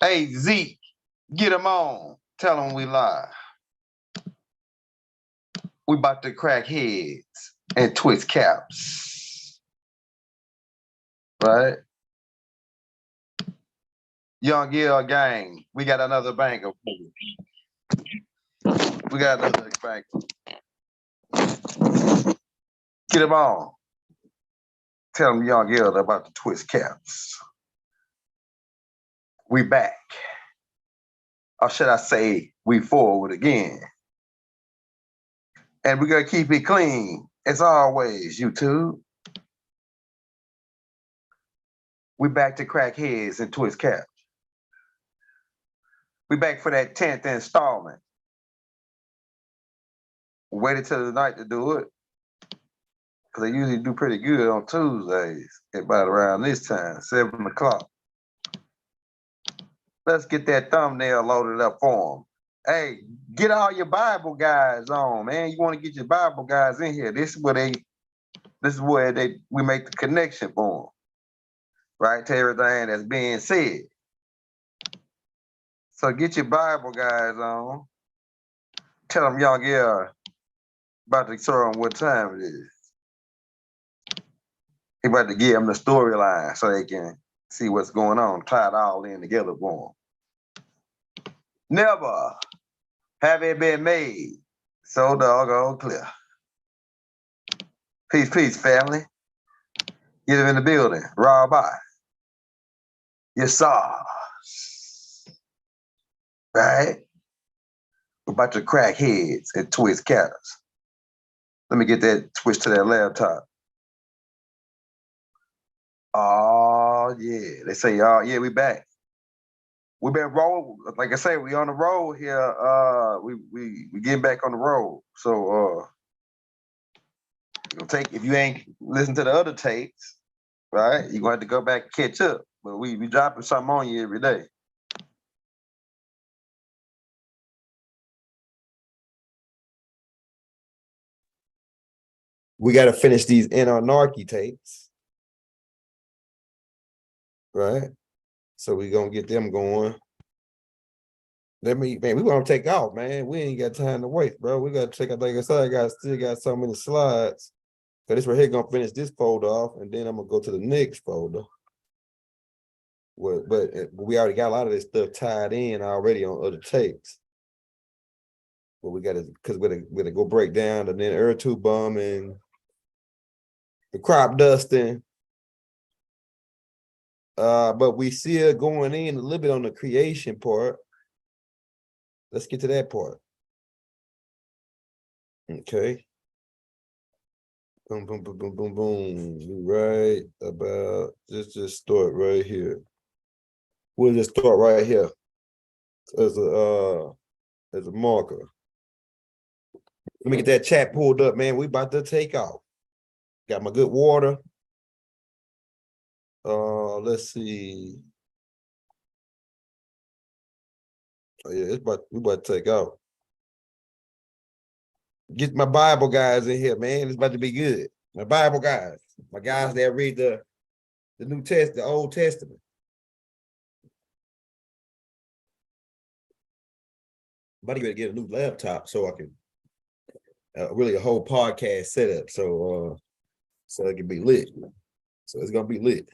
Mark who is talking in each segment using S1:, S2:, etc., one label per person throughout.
S1: Hey, Zeke, get him on. Tell him we live. We about to crack heads and twist caps. Right? Young Gill gang, we got another banker. We got another banker. Get him on. Tell him Young Gill about the twist caps. We back. Or should I say, we forward again. And we're going to keep it clean, as always, YouTube. We back to crack heads and twist caps. We back for that 10th installment. Waited till the night to do it, because they usually do pretty good on Tuesdays, about around this time, 7 o'clock. Let's get that thumbnail loaded up for them. Hey, get all your Bible guys on, man. You want to get your Bible guys in here. This is where we make the connection for them, right, to everything that's being said. So get your Bible guys on. Tell them Young Gill about to show them what time it is. He about to give them the storyline so they can see what's going on, tie it all in together for them. Never have it been made so doggone clear. Peace, peace, family. Get them in the building. Raw by. Your sauce. Right? We're about to crack heads and twist caps. Let me get that switch to that laptop. Oh, yeah. They say, oh, yeah, we back. We've been rolling. Like I say, we on the road here. We getting back on the road. So if you ain't listened to the other tapes, right, you're gonna have to go back and catch up. But we dropping something on you every day. We got to finish these Anunnaki tapes, right? So we gonna get them going. Man, we want to take off, man. We ain't got time to wait, bro. We got to take out. Like I said, still got so many slides. So this right here gonna finish this folder off, and then I'm gonna go to the next folder. But we already got a lot of this stuff tied in already on other tapes. But we got to, because we're gonna go break down and then air tube bombing, the crop dusting. But we still going in a little bit on the creation part. Let's get to that part. Okay. Boom, boom, boom, boom, boom, boom. Right about just start right here. We'll just start right here as a marker. Let me get that chat pulled up, man. We about to take off. Got my good water. Let's see. Oh yeah, we about to take off. Get my Bible guys in here, man. It's about to be good. My Bible guys, my guys that read the New Testament, the Old Testament. I'm about to get a new laptop so I can really a whole podcast setup, so it can be lit. So it's gonna be lit.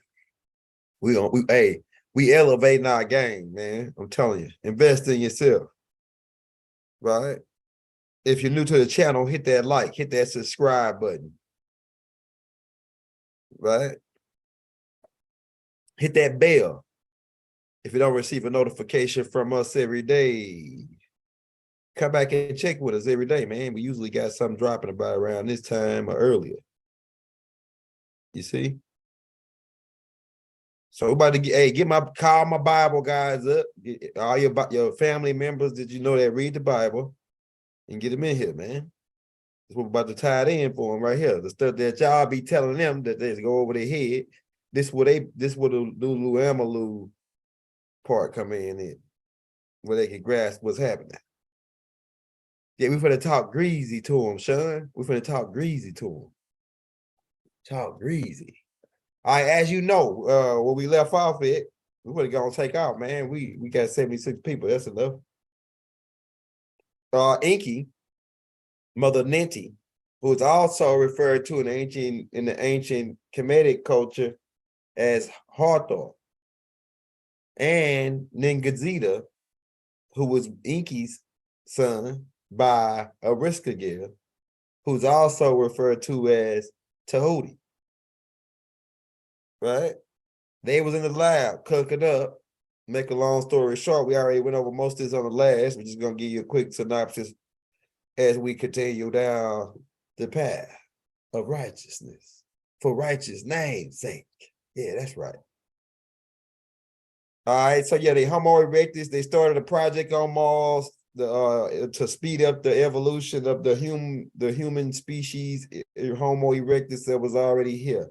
S1: We elevating our game, man. I'm telling you, invest in yourself, right? If you're new to the channel, hit that like, hit that subscribe button, right? Hit that bell if you don't receive a notification from us every day. Come back and check with us every day, man. We usually got something dropping about around this time or earlier. You see? So about to call my Bible guys up. Get all your family members that you know that read the Bible, and get them in here, man. That's what we're about to tie it in for them right here. The stuff that y'all be telling them that they go over their head. This where the Lulu Amalu part come in, where they can grasp what's happening. Yeah, we finna talk greasy to them, Sean. We finna talk greasy to them. Talk greasy. All right, as you know, where we left off at, We would have gone take out, man. We got 76 people. That's enough. Inky, Mother Ninti, who is also referred to in the ancient Kemetic culture as Hathor, and Ningazita, who was Inky's son by Ariskagil, who's also referred to as Tahuti. Right? They was in the lab cooking up. Make a long story short, we already went over most of this on the last. We're just gonna give you a quick synopsis as we continue down the path of righteousness for righteous name's sake. Yeah, that's right. All right, so yeah, the Homo erectus, they started a project on Mars to speed up the evolution of the human species, Homo erectus, that was already here.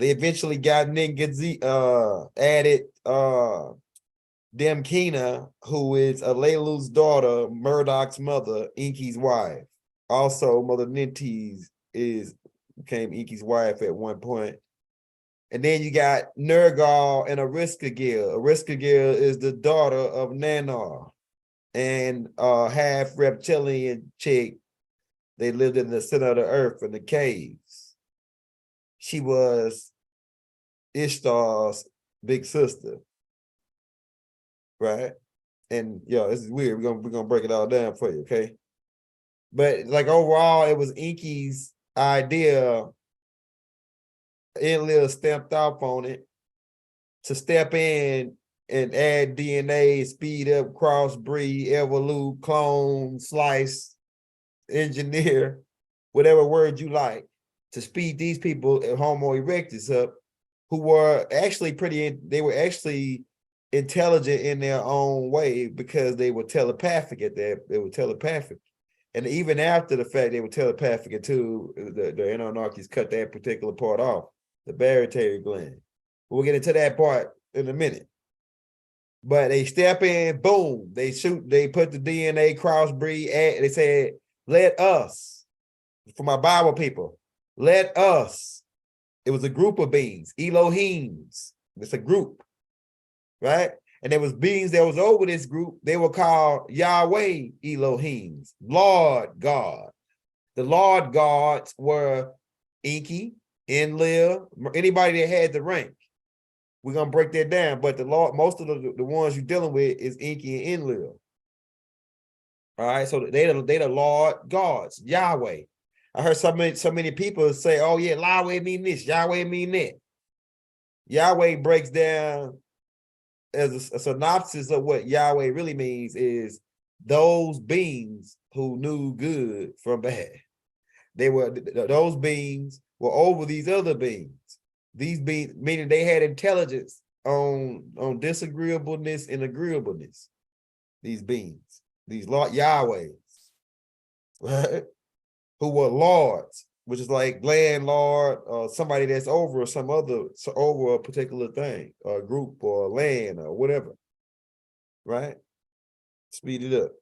S1: They eventually got added Demkina, who is Alelu's daughter, Murdoch's mother, Inky's wife. Also, Mother Ninti's became Inky's wife at one point. And then you got Nergal and Ariskagil. Ariskagil is the daughter of Nanar and half reptilian chick. They lived in the center of the earth in the caves. She was Ishtar's big sister, right? And this is weird. We're gonna break it all down for you, okay? But like overall, it was Inky's idea. Enlil stamped off on it to step in and add DNA, speed up, crossbreed, evolute, clone, slice, engineer, whatever word you like, to speed these people at Homo erectus up, who were actually they were actually intelligent in their own way because they were telepathic they were telepathic. And even after the fact, they were telepathic until the Anunnakis cut that particular part off, the barytary gland. We'll get into that part in a minute. But they step in, boom, they put the DNA crossbreed, they said, let us, for my Bible people, let us. It was a group of beings, Elohims. It's a group, right? And there was beings that was over this group. They were called Yahweh Elohims, Lord God. The Lord gods were Inky, Enlil, anybody that had the rank. We're gonna break that down, but most of the ones you're dealing with is Inky and Enlil. All right, so they the Lord gods, Yahweh. I heard so many people say, "Oh yeah, Yahweh mean this, Yahweh mean that." Yahweh breaks down as a synopsis of what Yahweh really means is those beings who knew good from bad. Those beings were over these other beings. These beings, meaning they had intelligence on disagreeableness and agreeableness. These beings, these Lord Yahwehs, right? Who were lords, which is like landlord, somebody that's over over a particular thing, or a group, or land, or whatever, right? Speed it up.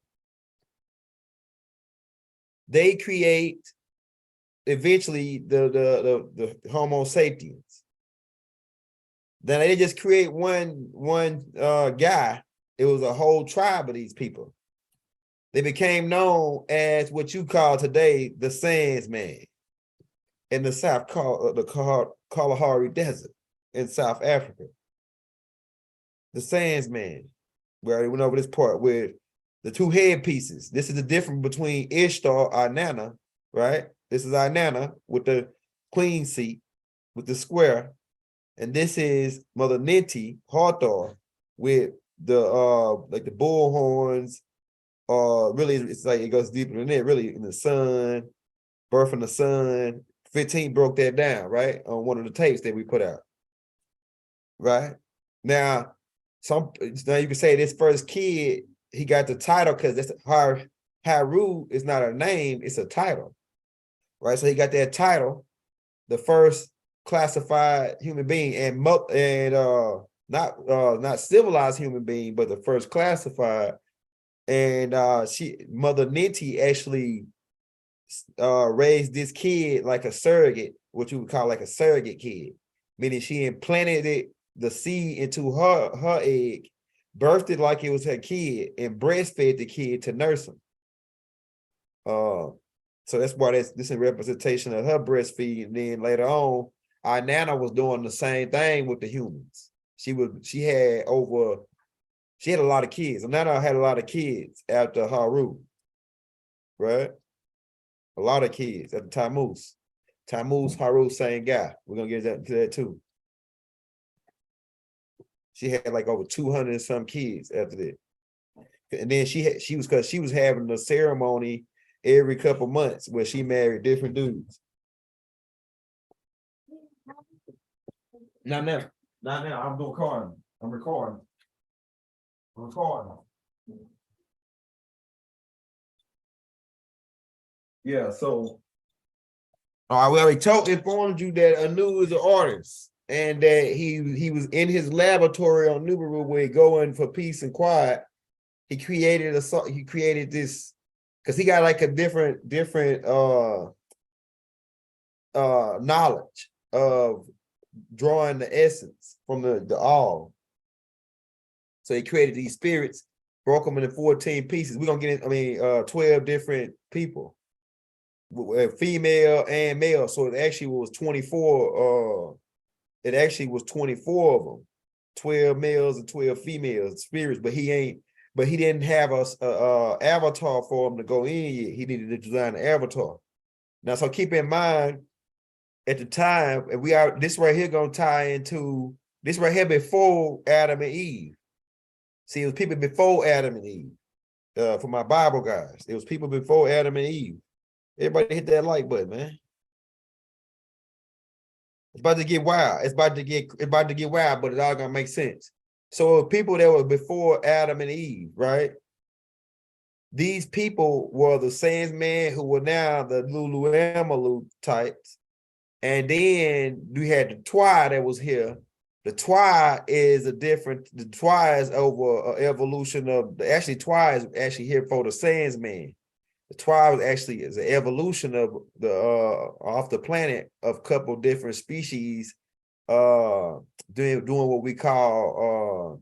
S1: They create eventually the Homo sapiens. Then they just create one guy. It was a whole tribe of these people. They became known as what you call today the Sands Man in the South, the Kalahari Desert in South Africa. The Sands Man. We already went over this part with the two headpieces. This is the difference between Ishtar, Inanna, right? This is Inanna with the queen seat, with the square. And this is Mother Ninti, Hathor, with the like the bull horns. Really, it's like it goes deeper than that. Really, in the sun, birth in the sun. 15 broke that down, right, on one of the tapes that we put out, right? Now you can say this first kid, he got the title because that's Haru is not a name, it's a title, right? So he got that title, the first classified human being, and not civilized human being, but the first classified. And Mother Ninti actually raised this kid like a surrogate, what you would call like a surrogate kid, meaning she implanted it the seed into her egg, birthed it like it was her kid, and breastfed the kid to nurse him. So that's why this is a representation of her breastfeeding. And then later on, our Nana was doing the same thing with the humans. She had a lot of kids. And Nana had a lot of kids after Haru, right? A lot of kids after Tammuz. Tammuz, Haru, same guy. We're gonna get to that too. She had like over 200 and some kids after that. And then she was having a ceremony every couple months where she married different dudes. Not now. I'm doing recording. I'm recording. Yeah, so we already informed you that Anu is an artist and that he was in his laboratory on Nibiru where he going for peace and quiet. He created this because he got like a different knowledge of drawing the essence from the all. So he created these spirits, broke them into 14 pieces. We're gonna get in, 12 different people, female and male. So it actually was 24. It actually was 24 of them, 12 males and 12 females spirits. But he didn't have a avatar for him to go in yet. He needed to design an avatar. Now, so keep in mind, at the time, and this right here gonna tie into this right here before Adam and Eve. See, it was people before Adam and Eve. For my Bible guys, it was people before Adam and Eve. Everybody hit that like button, man. It's about to get wild. It's about to get wild, but it's all gonna make sense. So people that were before Adam and Eve, right? These people were the Sandsman who were now the Lulu types. And then we had the Twi that was here. The Twi is over evolution of Twi is actually here for the Sandsman. The Twi is an evolution of the off the planet of a couple different species doing what we call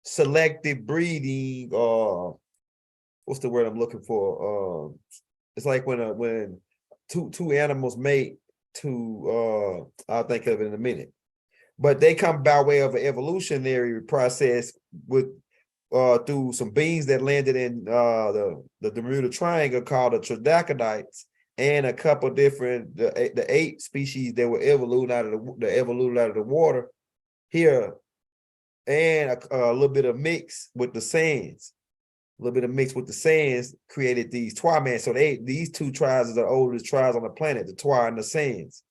S1: selective breeding, what's the word I'm looking for? It's like when two animals mate to I'll think of it in a minute. But they come by way of an evolutionary process with through some beings that landed in the Bermuda Triangle called the Tridacodites, and a couple different the 8 species that were evolved out of the water here, and a little bit of mix with the sands. A little bit of mix with the sands created these Twi man. So these 2 tribes are the oldest tribes on the planet, the Twi and the sands.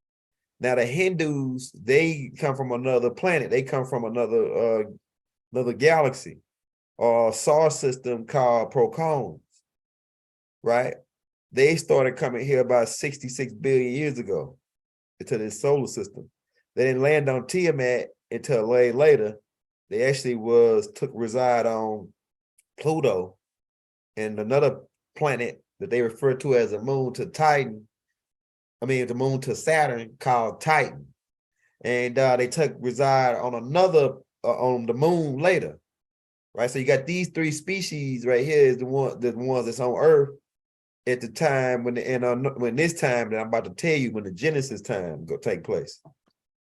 S1: Now the Hindus, they come from another planet. They come from another galaxy or star system called Procones, right? They started coming here about 66 billion years ago into this solar system. They didn't land on Tiamat until way later. They actually reside on Pluto and another planet that they refer to as the moon to Titan. The moon to Saturn called Titan. And they reside on on the moon later. Right. So you got these 3 species right here is the ones that's on Earth at the time when this time that I'm about to tell you, when the Genesis time go take place.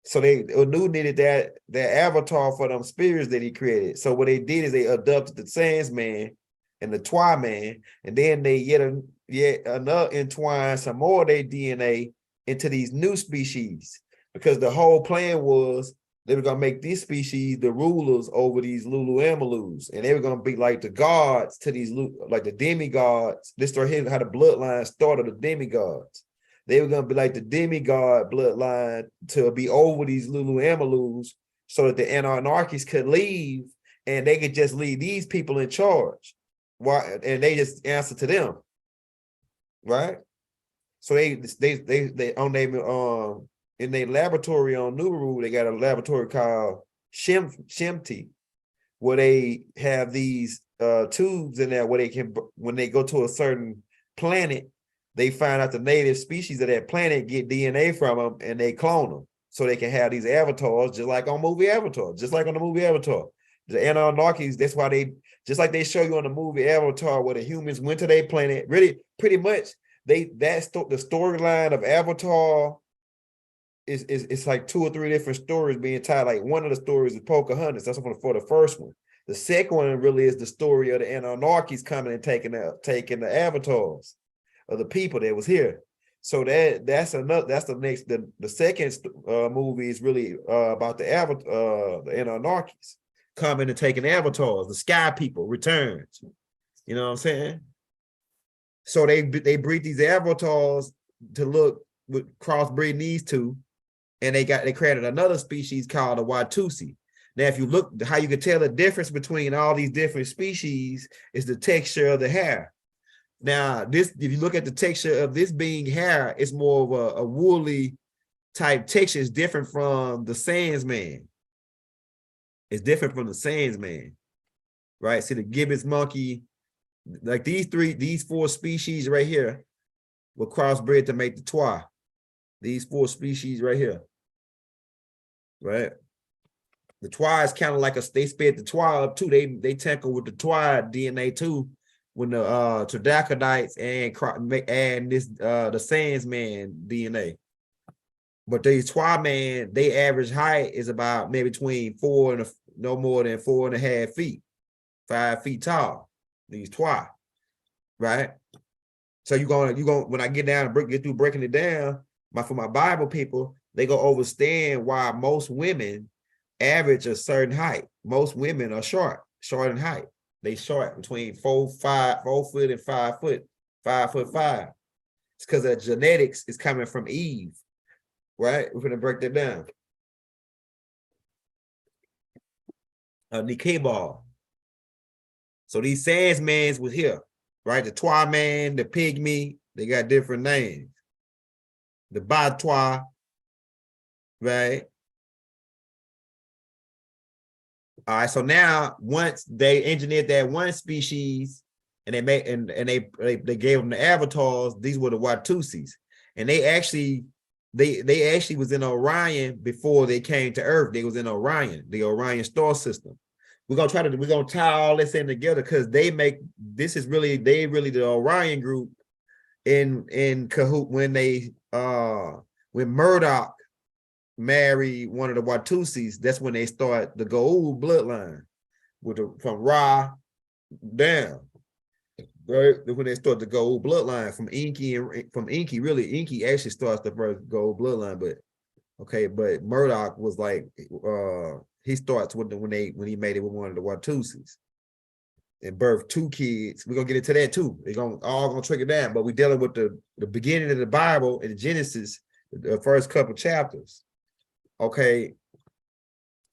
S1: So Anu needed that avatar for them spirits that he created. So what they did is they adopted the Sandsman and the Twi man, and then they yet another entwine some more of their DNA into these new species, because the whole plan was they were gonna make these species the rulers over these Lulu-Amalus, and they were gonna be like the gods to these, like the demigods. This right here how the bloodline started, the demigods. They were gonna be like the demigod bloodline to be over these Lulu-Amalus, so that the Anunnakis could leave and they could just leave these people in charge. Why? And they just answer to them, right? So they on their in their laboratory on Nibiru, they got a laboratory called Shemti, where they have these tubes in there where they can, when they go to a certain planet, they find out the native species of that planet, get DNA from them, and they clone them. so they can have these avatars, just like on movie Avatar, just like on the movie Avatar. The Anunnakis, that's why they, just like they show you on the movie Avatar, where the humans went to their planet. Really, pretty much, the storyline of Avatar is it's like 2 or 3 different stories being tied. Like one of the stories is Pocahontas. That's for the first one. The second one really is the story of the Anunnakis coming and taking the avatars of the people that was here. So that's the next, the second movie is really about the Anunnakis coming and taking avatars. The sky people returns. You know what I'm saying? So they breed these avatars to look with crossbreeding these two, and they created another species called the Watusi. Now, if you look, how you can tell the difference between all these different species is the texture of the hair. Now, if you look at the texture of this being hair, it's more of a woolly type texture. It's different from the Sandsman. It's different from the Sandsman, right? See, the gibbous monkey, like these 4 species right here were crossbred to make the Twa. These 4 species right here, right? The Twa is kind of like they sped the Twa up too. They tackle with the Twa DNA too, when the Troglodytes and this the Sandsman DNA. But these Twa man, they average height is about maybe between no more than 4.5 feet, 5 feet tall. These Twa, right? So you going when I get down and get through breaking it down, for my Bible people, they go understand why most women average a certain height. Most women are short in height. They short between 4 foot and 5 foot, 5'5". It's because the genetics is coming from Eve, right? We're gonna break that down. Nikebal. So these Sandsmans was here, right? The Twa man, the Pygmy, they got different names. The Batwa, right? All right, so now once they engineered that one species and they gave them the avatars, these were the Watusis. And they actually was in Orion before they came to Earth. They was in Orion, the Orion star system. We're gonna tie all this in together because they really the Orion group in cahoot when Murdoch marry one of the Watusis. That's when they start the Goa'uld bloodline from Ra down. Right, when they start the Goa'uld bloodline from Inky, really Inky actually starts the first Goa'uld bloodline, but Murdoch was like he starts with when he made it with one of the Watusis and birthed 2 kids. We're gonna get into that too. They're all gonna trickle down, but we're dealing with the beginning of the Bible in Genesis, the first couple chapters. Okay,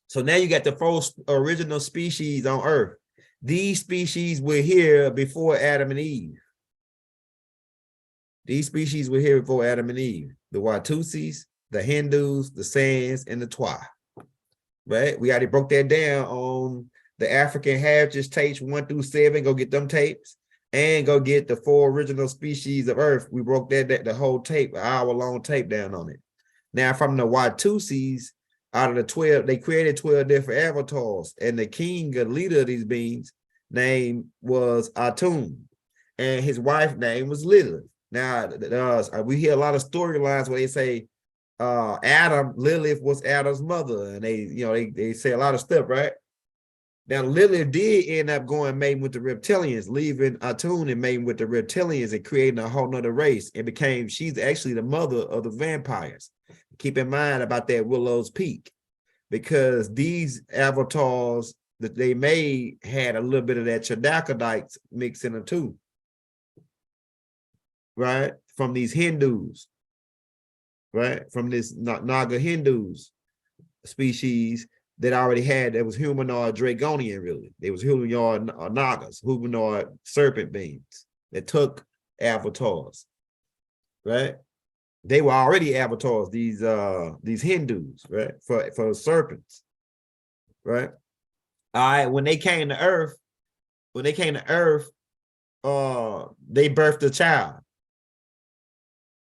S1: so now you got the first original species on Earth. These species were here before Adam and Eve. These species were here before Adam and Eve. The Watusis, the Hindus, the Sands, and the Twa. Right? We already broke that down on the African Heritage tapes 1 through 7. Go get them tapes and go get the 4 original species of Earth. We broke that the whole tape, an hour-long tape down on it. Now, from the Watusis, out of the 12, they created 12 different avatars, and the king, the leader of these beings, name was Atum, and his wife's name was Lilith. Now, we hear a lot of storylines where they say Lilith was Adam's mother, and they say a lot of stuff, right? Now, Lilith did end up going mating with the reptilians, leaving Atum and mating with the reptilians and creating a whole nother race, and she's actually the mother of the vampires. Keep in mind about that Willow's Peak, because these avatars that they made had a little bit of that Troglodytes mixed in them too, right? From these Hindus, right? From this Naga Hindus species that already had, that was humanoid Draconian, really. They was humanoid Nagas, humanoid serpent beings that took avatars, right? They were already avatars, these Hindus, right? For serpents, right? All right, when they came to Earth, they birthed a child.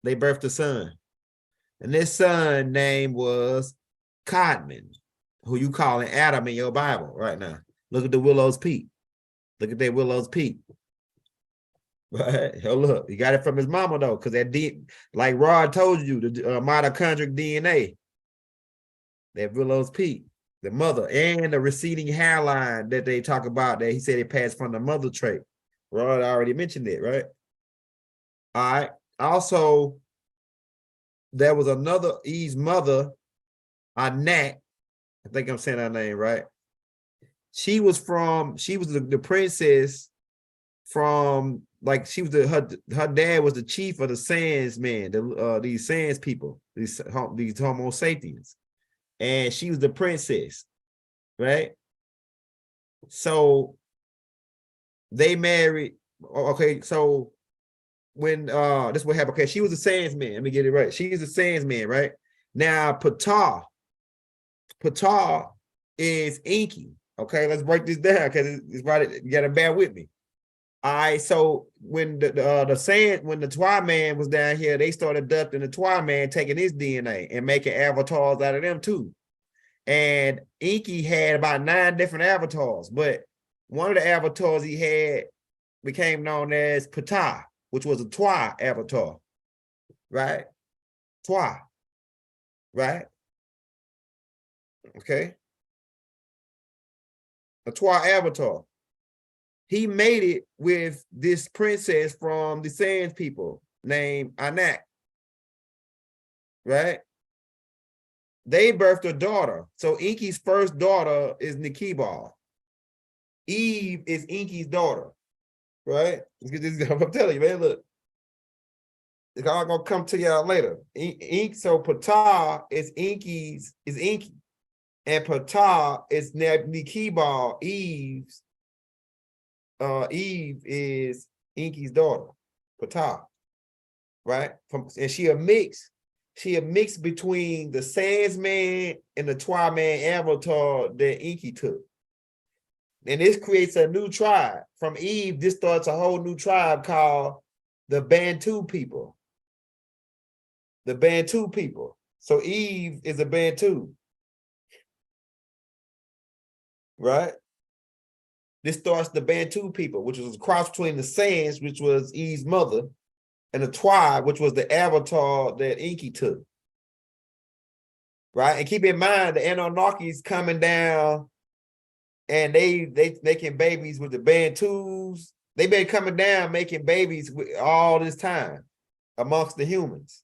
S1: They birthed a son. And this son name was Codman, who you calling Adam in your Bible right now. Look at the Willow's Peak. Look at that Willow's Peak. Right? Hell, look, he got it from his mama though, because like Rod told you, the mitochondrial DNA, that Willow's Peak, the mother, and the receding hairline that they talk about, that he said it passed from the mother trait. Rod already mentioned it, right? All right. Also, there was another Eve's mother, Anak. I think I'm saying her name right. She was the princess from, like, she was her dad was the chief of the Sans men, these Sans people, these Homo sapiens, and she was the princess, right? So they married. Okay, so when this what happened. Okay, she was a Sans man. Let me get it right. She's a Sans man, right? Now Ptah is Inky. Okay, let's break this down because it's right. You gotta bear with me. All right, so when the Twa man was down here, they started adopting the Twa man, taking his DNA and making avatars out of them too. And Inky had about 9 different avatars, but one of the avatars he had became known as Ptah, which was a Twa avatar, right? Twa, right? Okay, a Twa avatar. He made it with this princess from the Sands people named Anak, right? They birthed a daughter. So Inky's first daughter is Nikibal. Eve is Inky's daughter, right? I'm telling you, man, look. It's all gonna come to y'all later. So Ptah is Inky. And Ptah is Nikibal, Eve's. Eve is Inky's daughter, Ptah, right? And she a mix between the Sans man and the Twa man avatar that Inky took. And this creates a new tribe. From Eve, this starts a whole new tribe called the Bantu people. The Bantu people. So Eve is a Bantu, right? This starts the Bantu people, which was a cross between the Sans, which was Eve's mother, and the Twa, which was the avatar that Inky took. Right? And keep in mind, the Anunnakis coming down and they making babies with the Bantus. They've been coming down making babies with all this time amongst the humans.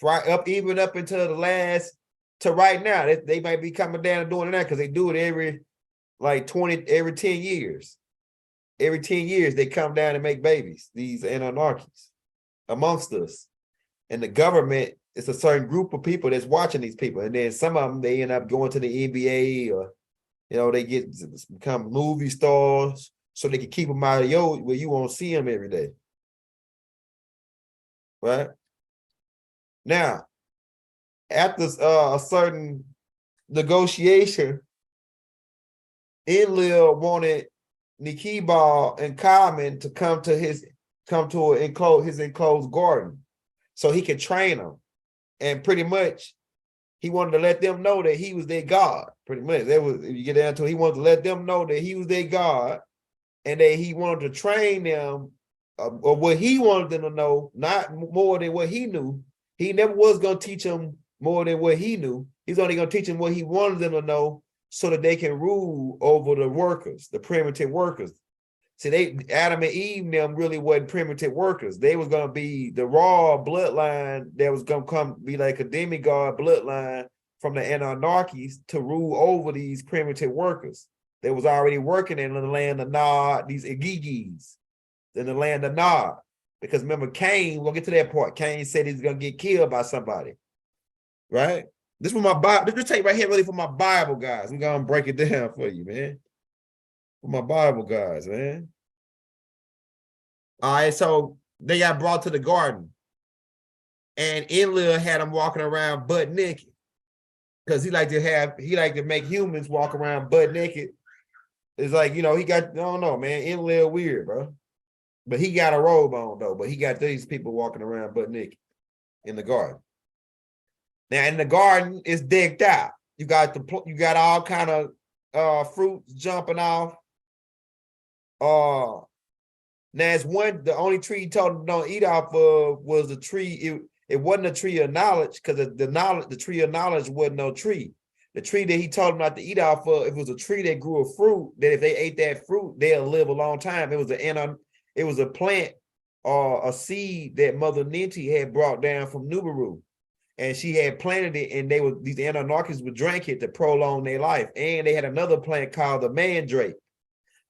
S1: Right up, even up until right now. They might be coming down and doing that because they do it every 10 years. Every 10 years, they come down and make babies, these Anunnakis, amongst us. And the government, it's a certain group of people that's watching these people. And then some of them, they end up going to the NBA or, they become movie stars so they can keep them out of where you won't see them every day. Right? Now, after a certain negotiation, Enlil wanted Nikibal and Carmen to come to his enclosed garden so he could train them. And pretty much he wanted to let them know that he was their God. Pretty much. If you get down to it, he wanted to let them know that he was their God and that he wanted to train them or what he wanted them to know, not more than what he knew. He never was going to teach them more than what he knew. He's only going to teach them what he wanted them to know so that they can rule over the workers, the primitive workers. See, Adam and Eve and them really wasn't primitive workers. They was going to be the raw bloodline that was going to be like a demigod bloodline from the Anunnakis to rule over these primitive workers. They was already working in the land of Nod, these Igigis, in the land of Nod. Because remember, Cain, we'll get to that part. Cain said he's going to get killed by somebody, right? This is my Bible. This take right here really for my Bible guys. I'm going to break it down for you, man. For my Bible guys, man. All right, so they got brought to the garden. And Enlil had them walking around butt naked. Because he like to make humans walk around butt naked. It's like, he got, I don't know, man. Enlil weird, bro. But he got a robe on, though. But he got these people walking around butt naked in the garden. Now in the garden, it's decked out. You got all kind of fruits jumping off. Now it's the only tree he told them don't eat off of was the tree. It wasn't a tree of knowledge, because the tree of knowledge wasn't no tree. The tree that he told them not to eat off of, it was a tree that grew a fruit that if they ate that fruit, they'll live a long time. It was a plant or a seed that Mother Ninti had brought down from Nubaru. And she had planted it, and these Anunnakis would drink it to prolong their life. And they had another plant called the mandrake.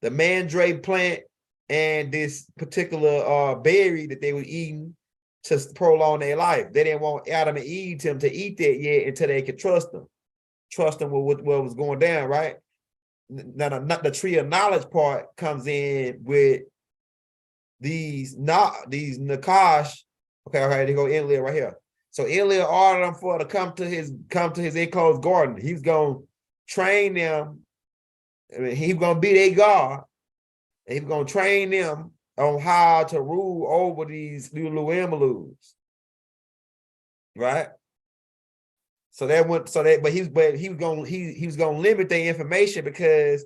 S1: The mandrake plant and this particular berry that they were eating to prolong their life. They didn't want Adam and Eve to eat that yet until they could trust them with what was going down, right? Now, the tree of knowledge part comes in with these Nakash. Okay, all right, they go Enlil right here. So Enlil ordered them to come to his enclosed garden. He's gonna train them. I mean, he's gonna be their God. And he's gonna train them on how to rule over these Lulu Emalus. Right? But he was gonna limit their information, because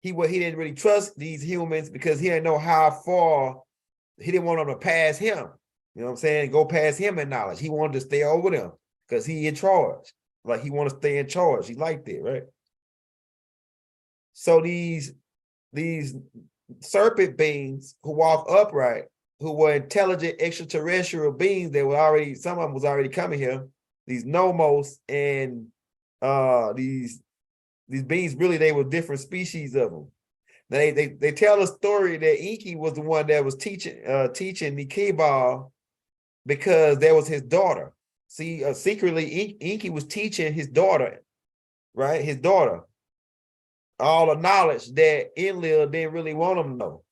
S1: he didn't really trust these humans, because he didn't know how far. He didn't want them to pass him. You know what I'm saying? Go past him in knowledge. He wanted to stay over them because he in charge. Like, he wanted to stay in charge. He liked it, right? So these serpent beings who walk upright, who were intelligent extraterrestrial beings, some of them was already coming here. These nomos and these beings, really, they were different species of them. Now they tell a story that Enki was the one that was teaching Nikebal, because that was his daughter. See, secretly, Enki was teaching his daughter, right? His daughter, all the knowledge that Enlil didn't really want him to know.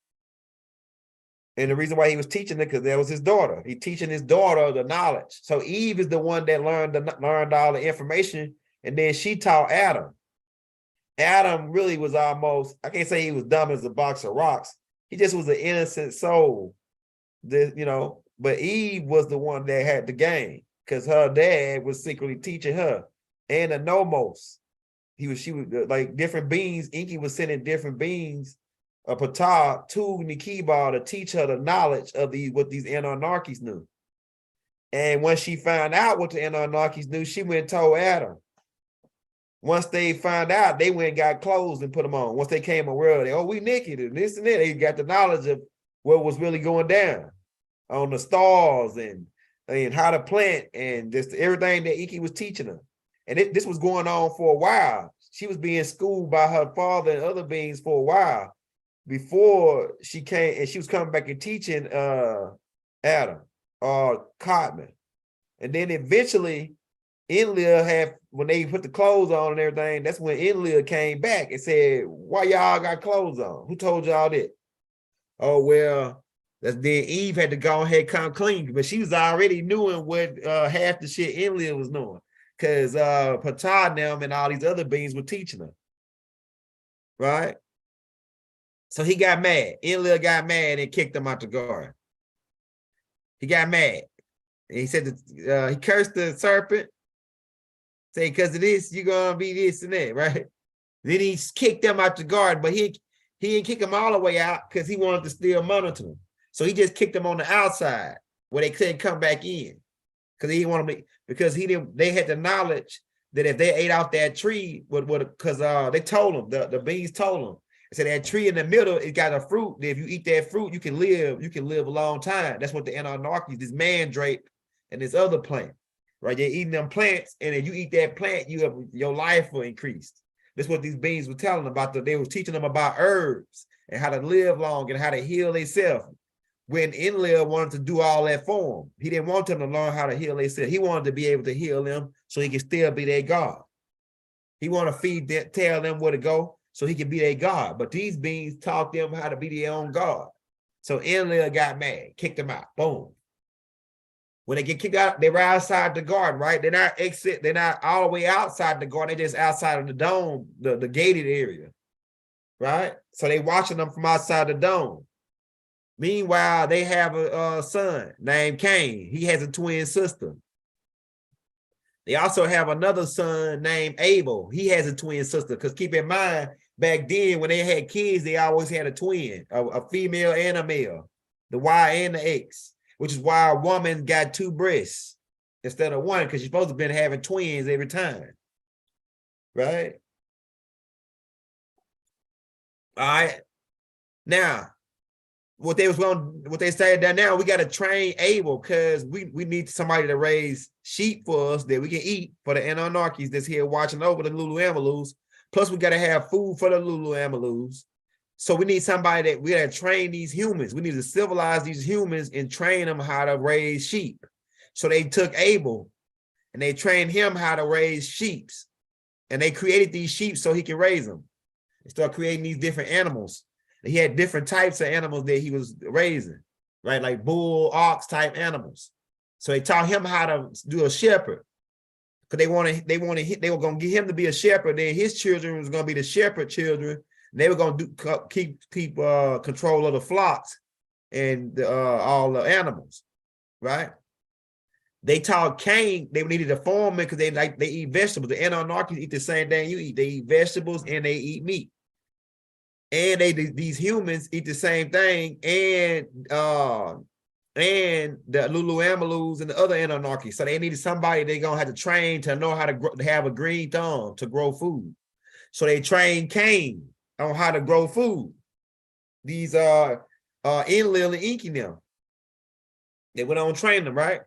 S1: And the reason why he was teaching it, because that was his daughter. He teaching his daughter the knowledge. So Eve is the one that learned all the information, and then she taught Adam. Adam really was almost, I can't say he was dumb as a box of rocks. He just was an innocent soul. But Eve was the one that had the game, because her dad was secretly teaching her. And the nomos, she was like different beings. Enki was sending different beings, Ptah, to Nikebal to teach her the knowledge of what these Anunnakis knew. And when she found out what the Anunnakis knew, she went and told Adam. Once they found out, they went and got clothes and put them on. Once they came around, we naked and this and that. They got the knowledge of what was really going down on the stars and how to plant and just everything that Enki was teaching them. And this was going on for a while. She was being schooled by her father and other beings for a while before she came, and she was coming back and teaching Adam or Cotman. And then eventually Enlil when they put the clothes on and everything, that's when Enlil came back and said, why y'all got clothes on? Who told y'all that? Oh, well, then Eve had to go ahead and come clean, but she was already knowing what half the shit Enlil was knowing, because Ptah and all these other beings were teaching her. Right? So he got mad. Enlil got mad and kicked him out the garden. He got mad. And he said that, he cursed the serpent, say, because of this, you're going to be this and that, right? Then he kicked them out the garden, but he didn't kick them all the way out, because he wanted to still monitor them. So he just kicked them on the outside where they couldn't come back in, because he didn't want them, because they had the knowledge that if they ate off that tree, because they told them, the beings told them, they said that tree in the middle, it got a fruit that if you eat that fruit, you can live a long time. That's what the Anunnaki, this mandrake and this other plant, right? They're eating them plants, and if you eat that plant, your life will increase. That's what these beings were telling them about. They were teaching them about herbs and how to live long and how to heal themselves. When Enlil wanted to do all that for them, he didn't want them to learn how to heal themselves. He wanted to be able to heal them so he could still be their God. He wanted to feed them, tell them where to go so he could be their God. But these beings taught them how to be their own God. So Enlil got mad, kicked them out. Boom. When they get kicked out, they were outside the garden, right? They're not all the way outside the garden. They're just outside of the dome, the gated area, right? So they watching them from outside the dome. Meanwhile, they have a son named Cain. He has a twin sister. They also have another son named Abel. He has a twin sister. Because keep in mind, back then when they had kids, they always had a twin, a female and a male, the Y and the X, which is why a woman got 2 breasts instead of 1, because she's supposed to have been having twins every time. Right? All right. Now, what they said that now we got to train Abel, because we need somebody to raise sheep for us that we can eat for the Anunnakis that's here watching over the Lulu-Amalus. Plus, we got to have food for the Lulu-Amalus. So we need somebody that we got to train these humans. We need to civilize these humans and train them how to raise sheep. So they took Abel and they trained him how to raise sheep. And they created these sheep so he can raise them. They start creating these different animals. He had different types of animals that he was raising, right? Like bull, ox type animals. So they taught him how to do a shepherd, because they were going to get him to be a shepherd. Then his children was going to be the shepherd children. And they were going to keep control of the flocks and all the animals, right? They taught Cain they needed a foreman because they eat vegetables. The Anunnaki eat the same thing you eat. They eat vegetables and they eat meat. And these humans eat the same thing, and the Lulu-Amalus and the other Anunnaki. So they needed somebody they're gonna have to train to know how to have a green thumb to grow food. So they trained Cain on how to grow food. These Enlil and Inky them. They went on training them, right?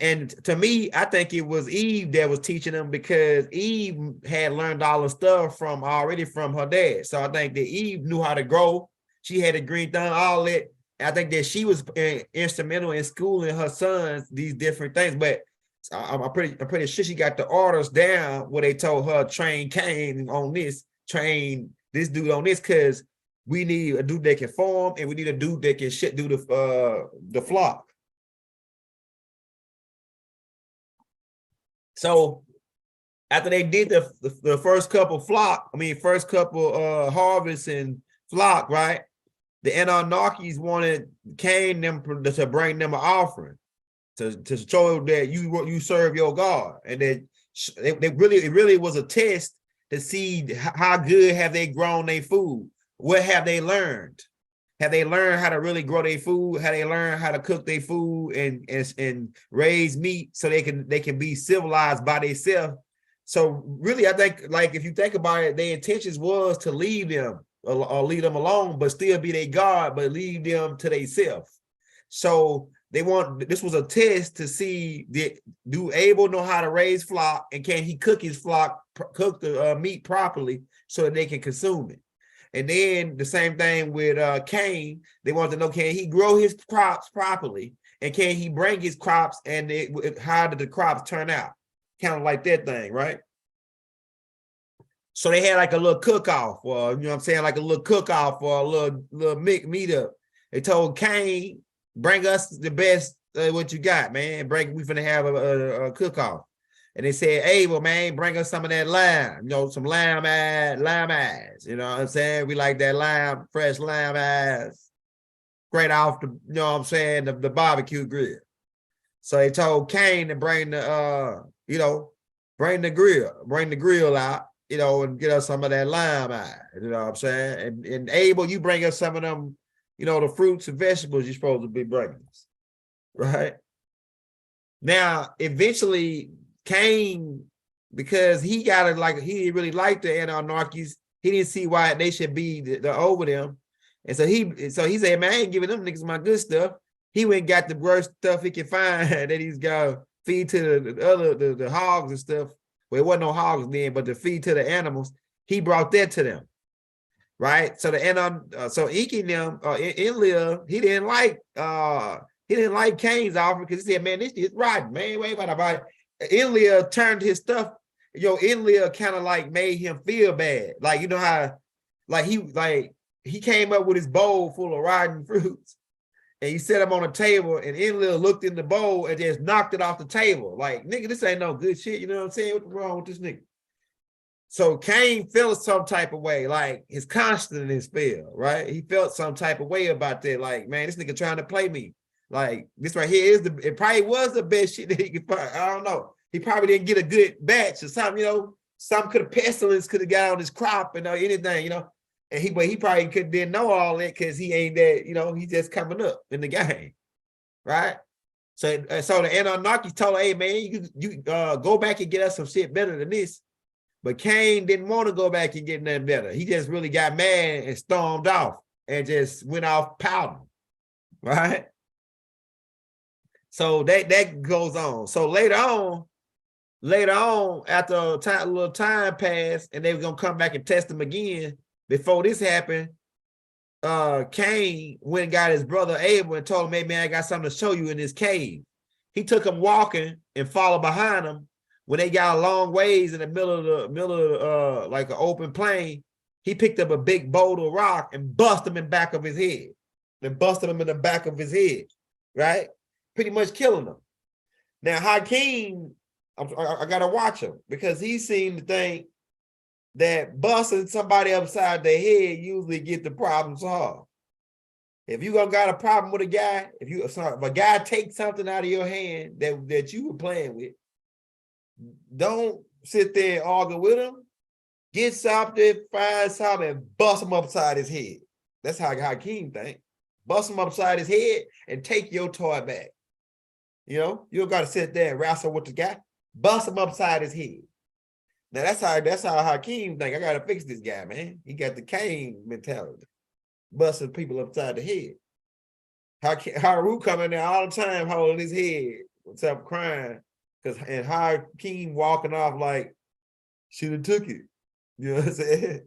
S1: And to me, I think it was Eve that was teaching them, because Eve had learned all the stuff already from her dad. So I think that Eve knew how to grow. She had a green thumb, all that. I think that she was instrumental in schooling her sons these different things. But I'm pretty sure she got the orders down where they told her train Cain on this, train this dude on this, because we need a dude that can farm and we need a dude that can do the flock. So after they did the first couple harvests and flock, right? The Anunnakis wanted Cain them to bring them an offering to show that you serve your God, and that it really was a test to see how good have they grown their food. What have they learned? Have they learned how to really grow their food? Have they learned how to cook their food and raise meat so they can be civilized by themselves? So really, I think, like, if you think about it, their intentions was to leave them or leave them alone, but still be their God, but leave them to themselves. So this was a test to see, do Abel know how to raise flock, and can he cook his flock, cook the meat properly so that they can consume it? And then the same thing with Cain. They wanted to know, can he grow his crops properly? And can he bring his crops, and how did the crops turn out? Kind of like that thing, right? So they had like a little cook-off, or, you know what I'm saying, like a little cook-off or a little meet-up. They told Cain, bring us the best what you got, man. We finna have a cook-off. And they said, Abel, man, bring us some of that lamb, some lamb eyes, you know what I'm saying? We like that fresh lamb eyes, straight off the, you know what I'm saying, the barbecue grill. So they told Cain to bring the grill out, and get us some of that lamb eyes, you know what I'm saying? And Abel, you bring us some of them, the fruits and vegetables you're supposed to be bringing us, right? Now, eventually, Cain, because he he really liked the Anunnakis, he didn't see why they should be the over them, and so he said, man, I ain't giving them niggas my good stuff. He went and got the worst stuff he could find that he's got feed to the hogs and stuff. Well, it wasn't no hogs then, but to feed to the animals, he brought that to them, right? So so Inky them Enlil, he didn't like Cain's offer, because he said, man, this is rotten, man. Wait about it. Enlil turned his stuff, Enlil kind of like made him feel bad. Like, you know how, he came up with his bowl full of rotten fruits, and he set them on a table, and Enlil looked in the bowl and just knocked it off the table. Like, nigga, this ain't no good shit, you know what I'm saying? What's wrong with this nigga? So Cain felt some type of way, like his consciousness fell, right? He felt some type of way about that, like, man, this nigga trying to play me. Like, this right here it probably was the best shit that he could find. I don't know. he probably didn't get a good batch or something, some could have pestilence could have got on his crop and anything, and he probably didn't know all that because he ain't that, he's just coming up in the game, right? So the Anunnaki told her, hey man, you go back and get us some shit better than this. But Cain didn't want to go back and get nothing better. He just really got mad and stormed off and just went off pouting, right? So that goes on. So later on, after a little time passed, and they were gonna come back and test him again. Before this happened, Cain went and got his brother Abel and told him, hey man, I got something to show you in this cave. He took him walking and followed behind him. When they got a long ways in the middle of like an open plain, he picked up a big boulder of rock and busted him in the back of his head. Right? Pretty much killing him. Now Hakeem, I gotta watch him because he seemed to think that busting somebody upside their head usually get the problem solved. If you got a problem with a guy, if a guy takes something out of your hand that you were playing with, don't sit there and argue with him. Get something, find something, and bust him upside his head. That's how Hakeem think. Bust him upside his head and take your toy back. You don't got to sit there and wrestle with the guy. Bust him upside his head. Now that's how Hakeem think. I got to fix this guy, man. He got the Cain mentality, busting people upside the head. Haru coming there all the time holding his head, what's up, crying, and Hakeem walking off like, should have took it. You know what I'm saying?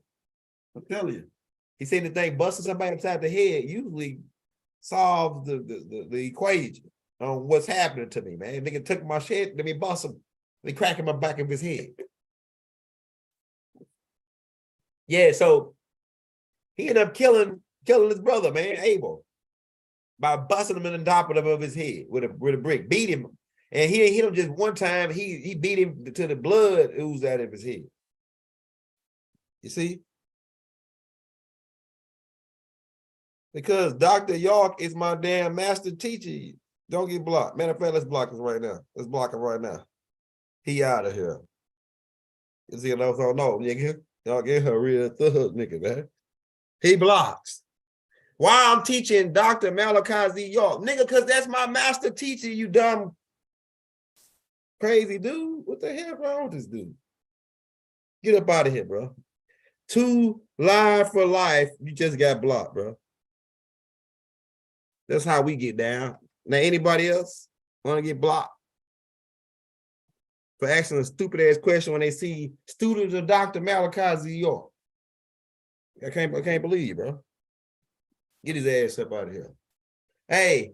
S1: I'm telling you. He said the thing busting somebody upside the head usually solves the equation on what's happening to me, man. Nigga took my shit, let me bust him. Let me crack him on the back of his head. Yeah, so he ended up killing his brother, man, Abel, by busting him in the top of his head with a brick. Beat him. And he didn't hit him just one time. He beat him to the blood oozed out of his head. You see? Because Dr. York is my damn master teacher. Don't get blocked. Matter of fact, let's block him right now. Let's block him right now. He out of here. You see, no, nigga. Y'all get her real thug, nigga, man. He blocks. Why I'm teaching Dr. Malachi Z. York? Nigga, because that's my master teacher, you dumb crazy dude. What the hell wrong with this dude? Get up out of here, bro. 2 live for life. You just got blocked, bro. That's how we get down. Now, anybody else want to get blocked for asking a stupid ass question when they see students of Dr. Malachi Z. York? I can't believe you, bro. Get his ass up out of here. Hey,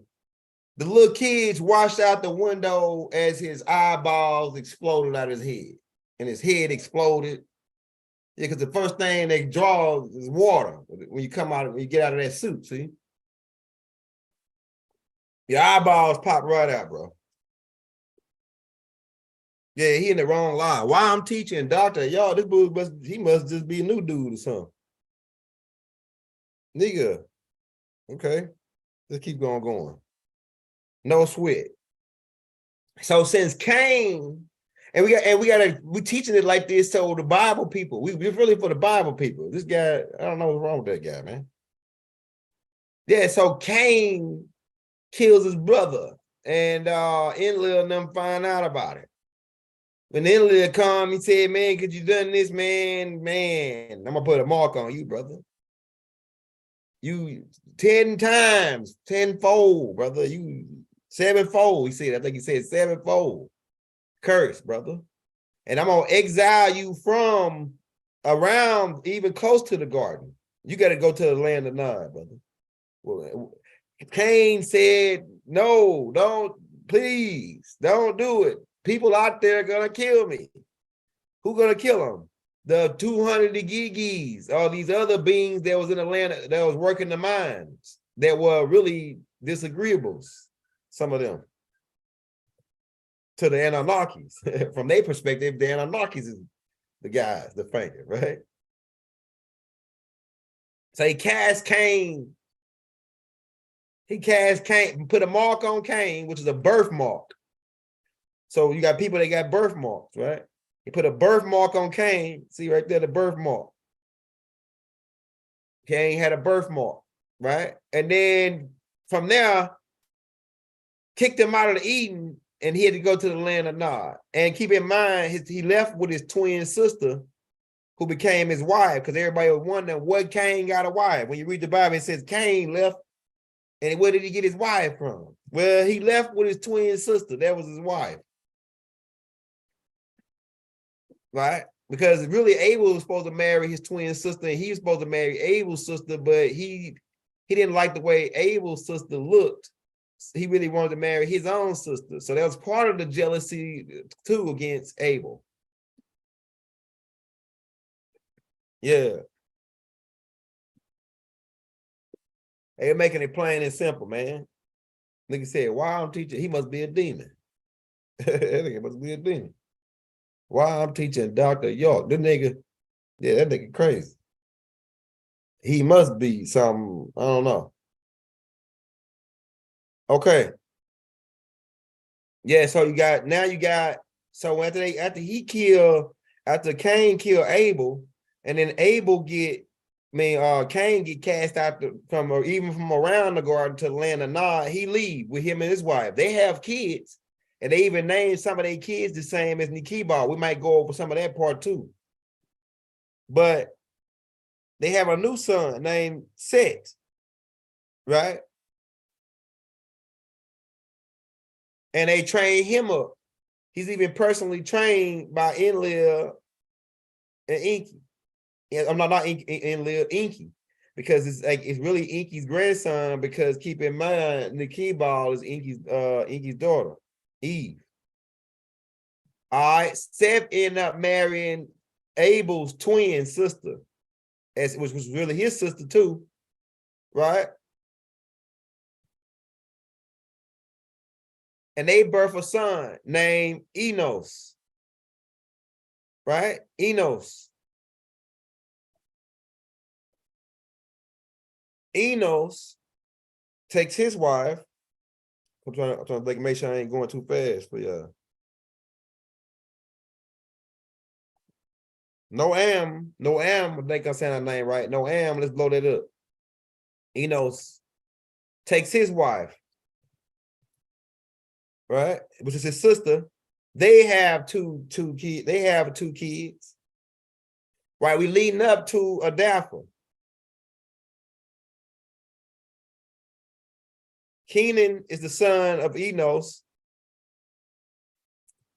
S1: the little kids washed out the window as his eyeballs exploded out of his head. And his head exploded. Yeah, because the first thing they draw is water when you get out of that suit, see? Your eyeballs pop right out, bro. Yeah, he in the wrong line. Why I'm teaching Dr. Y'all, this dude must just be a new dude or something. Nigga. Okay. Let's keep going. No sweat. So since Cain, we're teaching it like this so the Bible people, we're really for the Bible people. This guy, I don't know what's wrong with that guy, man. Yeah, so Cain kills his brother, and Enlil and them find out about it. When Enlil come, he said, man, could you done this, man? Man, I'm gonna put a mark on you, brother. You 10 times, 10-fold, brother. You 7-fold, he said. I think he said 7-fold. Curse, brother. And I'm gonna exile you from around even close to the garden. You got to go to the land of Nod, brother. Well, Cain said, no, please don't do it. People out there are gonna kill me. Who gonna kill them? The 200 Gigis, all these other beings that was in the land that was working the mines that were really disagreeables, some of them, to the Anunnakis. From their perspective, the Anunnakis is the guys, the finger, right? So he cast Cain, put a mark on Cain, which is a birthmark. So you got people that got birthmarks, right? He put a birthmark on Cain. See right there, the birthmark. Cain had a birthmark, right? And then from there, kicked him out of the Eden, and he had to go to the land of Nod. And keep in mind, he left with his twin sister, who became his wife, because everybody was wondering what Cain got a wife. When you read the Bible, it says Cain left, and where did he get his wife from? Well, he left with his twin sister. That was his wife. Right? Because really Abel was supposed to marry his twin sister, and he was supposed to marry Abel's sister, but he didn't like the way Abel's sister looked. He really wanted to marry his own sister. So that was part of the jealousy too against Abel. Yeah. They're making it plain and simple, man. Nigga said, why I'm teaching? He must be a demon. That nigga must be a demon. Why I'm teaching Dr. York? That nigga, yeah, that nigga crazy. He must be some, I don't know. Okay. Yeah, so you got, so after Cain killed Abel, and then Abel Cain get cast out from around the garden to the land of Nod. He leave with him and his wife. They have kids, and they even named some of their kids the same as Nikibal. We might go over some of that part too. But they have a new son named Set, right? And they train him up. He's even personally trained by Enlil and Enki. I'm not Enlil, Enki, because it's really Enki's grandson. Because keep in mind, Nikibal is Enki's daughter, Eve. All right, Seth ended up marrying Abel's twin sister, which was really his sister too, right? And they birthed a son named Enos, right? Enos takes his wife. I'm trying to make sure I ain't going too fast for y'all. Noam, I think I'm saying her name right. Noam, let's blow that up. Enos takes his wife, right? Which is his sister. They have two kids. They have two kids, right? We leading up to Adapha. Kenan is the son of Enos,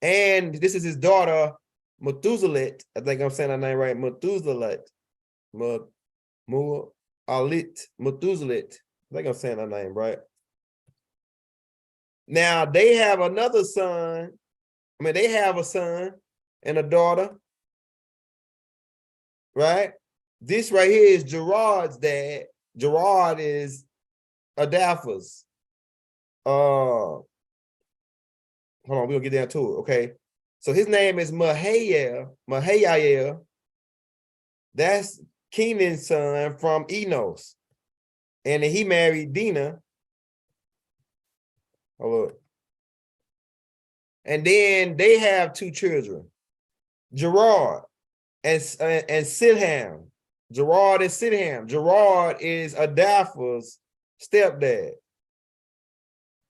S1: and this is his daughter, Methuselah. I think I'm saying her name right. Methuselah. Methuselah. I think I'm saying her name right. Now they have another son. They have a son and a daughter, right? This right here is Gerard's dad. Gerard is Adapha's. Hold on, we'll get down to it. Okay. So his name is Mahayael. That's Kenan's son from Enos. And he married Dinah. Oh, look. And then they have two children, Gerard and Sidham. Gerard and Sidham. Gerard is Adapha's stepdad.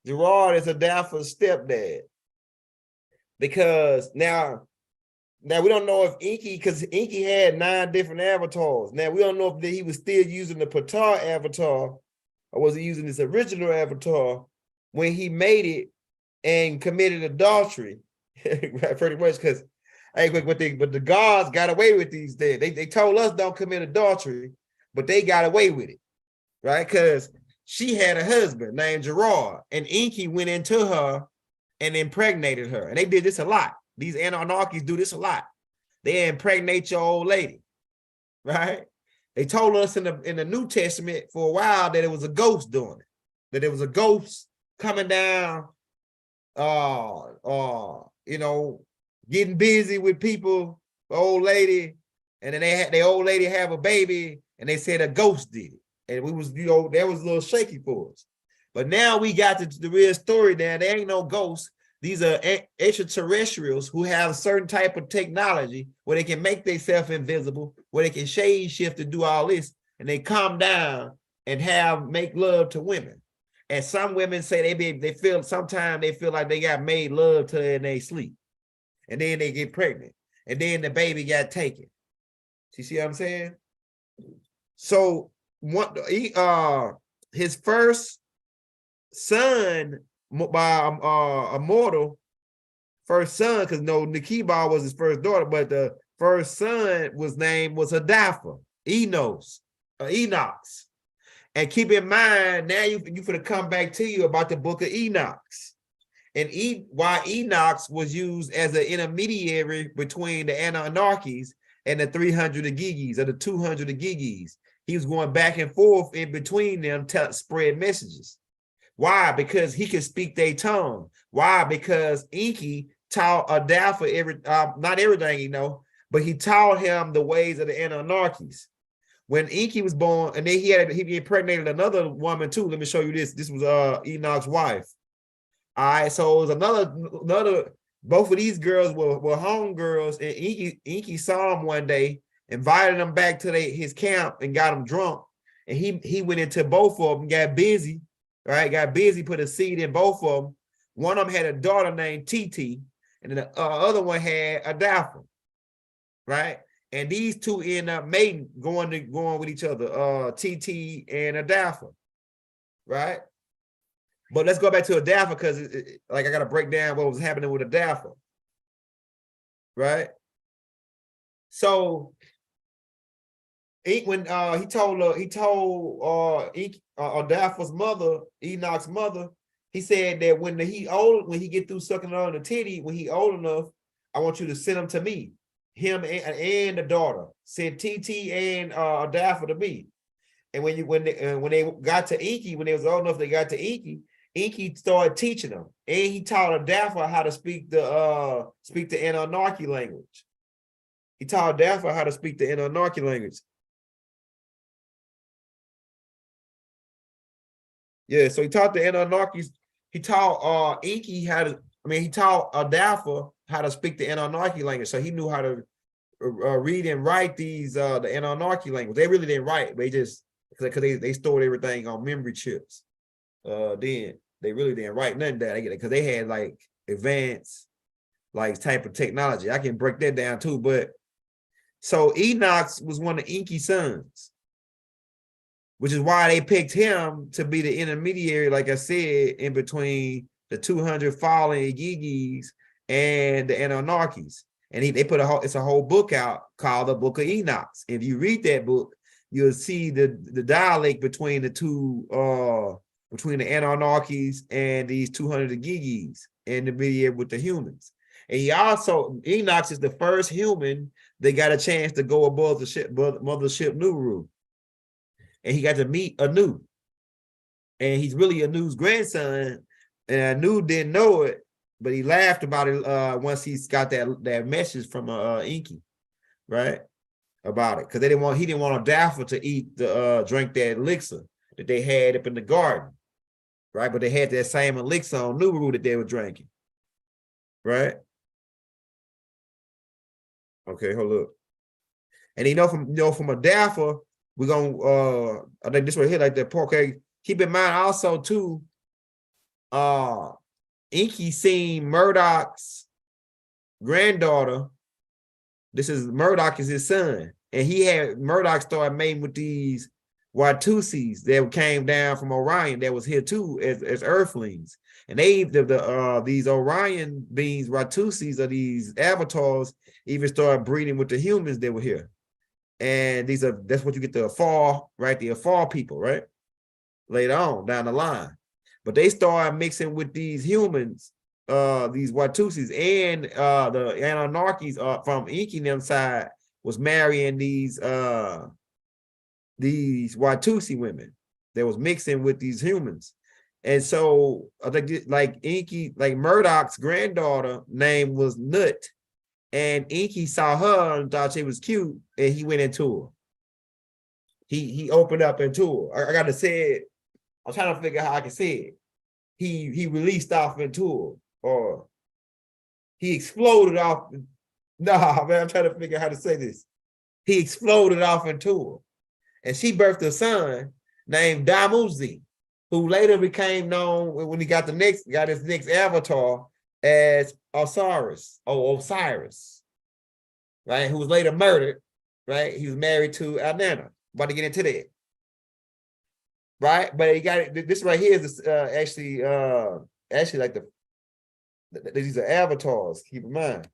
S1: Gerard is Adapha's stepdad. Because now we don't know if Enki, because Enki had 9 different avatars. Now we don't know if he was still using the Ptah avatar, or was he using this original avatar when he made it and committed adultery. Pretty much, because but the gods got away with these things. They told us don't commit adultery, but they got away with it, right? Because she had a husband named Gerard, and Enki went into her and impregnated her. And they did this a lot. These Anunnakis do this a lot. They impregnate your old lady, right? They told us in the New Testament for a while that it was a ghost doing it, that it was a ghost coming down, getting busy with people, the old lady, and then they had the old lady have a baby, and they said a ghost did it. And we was, that was a little shaky for us. But now we got the real story there. There ain't no ghost. these are extraterrestrials who have a certain type of technology where they can make themselves invisible, where they can shade shift and do all this, and they calm down and make love to women. And some women say they feel sometimes they feel like they got made love to in their sleep, and then they get pregnant, and then the baby got taken. You see what I'm saying? So his first son by a mortal, first son, because no, Nikibar was his first daughter, but the first son was Hadafa, Enox. And keep in mind, now you finna come back to you about the book of Enox. And why Enox was used as an intermediary between the Anunnakis and the 300 Agigis or the 200 Agigis. He was going back and forth in between them to spread messages. Why? Because he could speak their tongue. Why? Because Enki taught Adafa not everything he know, but he taught him the ways of the Anunnakis. When Enki was born, and then he impregnated another woman too. Let me show you this. This was Enoch's wife. All right, so it was another. Both of these girls were home girls, and Enki saw him one day, invited them back to his camp, and got them drunk. And he went into both of them, got busy, right? Got busy, put a seed in both of them. One of them had a daughter named Pt, and the other one had Adafa, right? And these two end up mating, going with each other, Tt and Adafa, right? But let's go back to Adafa because, like, I got to break down what was happening with Adafa, right? So, when he told Adafa's mother, Enoch's mother, he said that when he get through sucking on the titty, when he old enough, I want you to send him to me. Him and the daughter, sent Tt and Adafa to me. And when they got to Enki, when they was old enough, they got to Enki started teaching them, and he taught Adafa how to speak the Anunnaki language. He taught Adafa how to speak the Anunnaki language. Yeah, so he taught the Anunnakis. He taught Enki he taught Adafa how to speak the Anunnaki language. So he knew how to read and write these the Anunnaki language. They really didn't write. They just because they stored everything on memory chips. Then they really didn't write nothing down because they had like advanced like type of technology. I can break that down too. But so Enoch was one of Enki's sons, which is why they picked him to be the intermediary, like I said, in between the 200 fallen Igigis and the Anunnakis. And they put it's a whole book out called the Book of Enoch. If you read that book, you'll see the dialect between the two, between the Anunnakis and these 200 Igigis and the mediator with the humans. And Enoch is the first human that got a chance to go above the ship, mothership Nuru. And he got to meet Anu. And he's really Anu's grandson. And Anu didn't know it, but he laughed about it once he got that message from Enki, right? About it. Because he didn't want Adafa to eat drink that elixir that they had up in the garden. Right? But they had that same elixir on Nuru that they were drinking. Right? Okay, hold up. And from Adafa, we're gonna I think this right here, like that. Okay, keep in mind also too, Enki seen Murdoch's granddaughter. Murdoch is his son, and Murdoch started mating with these Watusis that came down from Orion that was here too as earthlings. And these Orion beings, Watusis, or these avatars, even started breeding with the humans that were here. And that's what you get the Afar, right? The Afar people, right? Later on down the line. But they started mixing with these humans, these Watusis, and the Anunnakis from Enki them side was marrying these Watusi women that was mixing with these humans. And so I think like Enki, like Murdoch's granddaughter name was Nut. And Enki saw her and thought she was cute, and he went into her. He opened up into her. I gotta say it. I'm trying to figure out how I can say it. He released off into her, or He exploded off. Nah, man, I'm trying to figure out how to say this. He exploded off into her. And she birthed a son named Damuzi, who later became known when he got his next avatar as Osiris, right? Who was later murdered, right? He was married to Ananna. About to get into that, right? But he got it. This right here is actually like these are avatars. Keep in mind.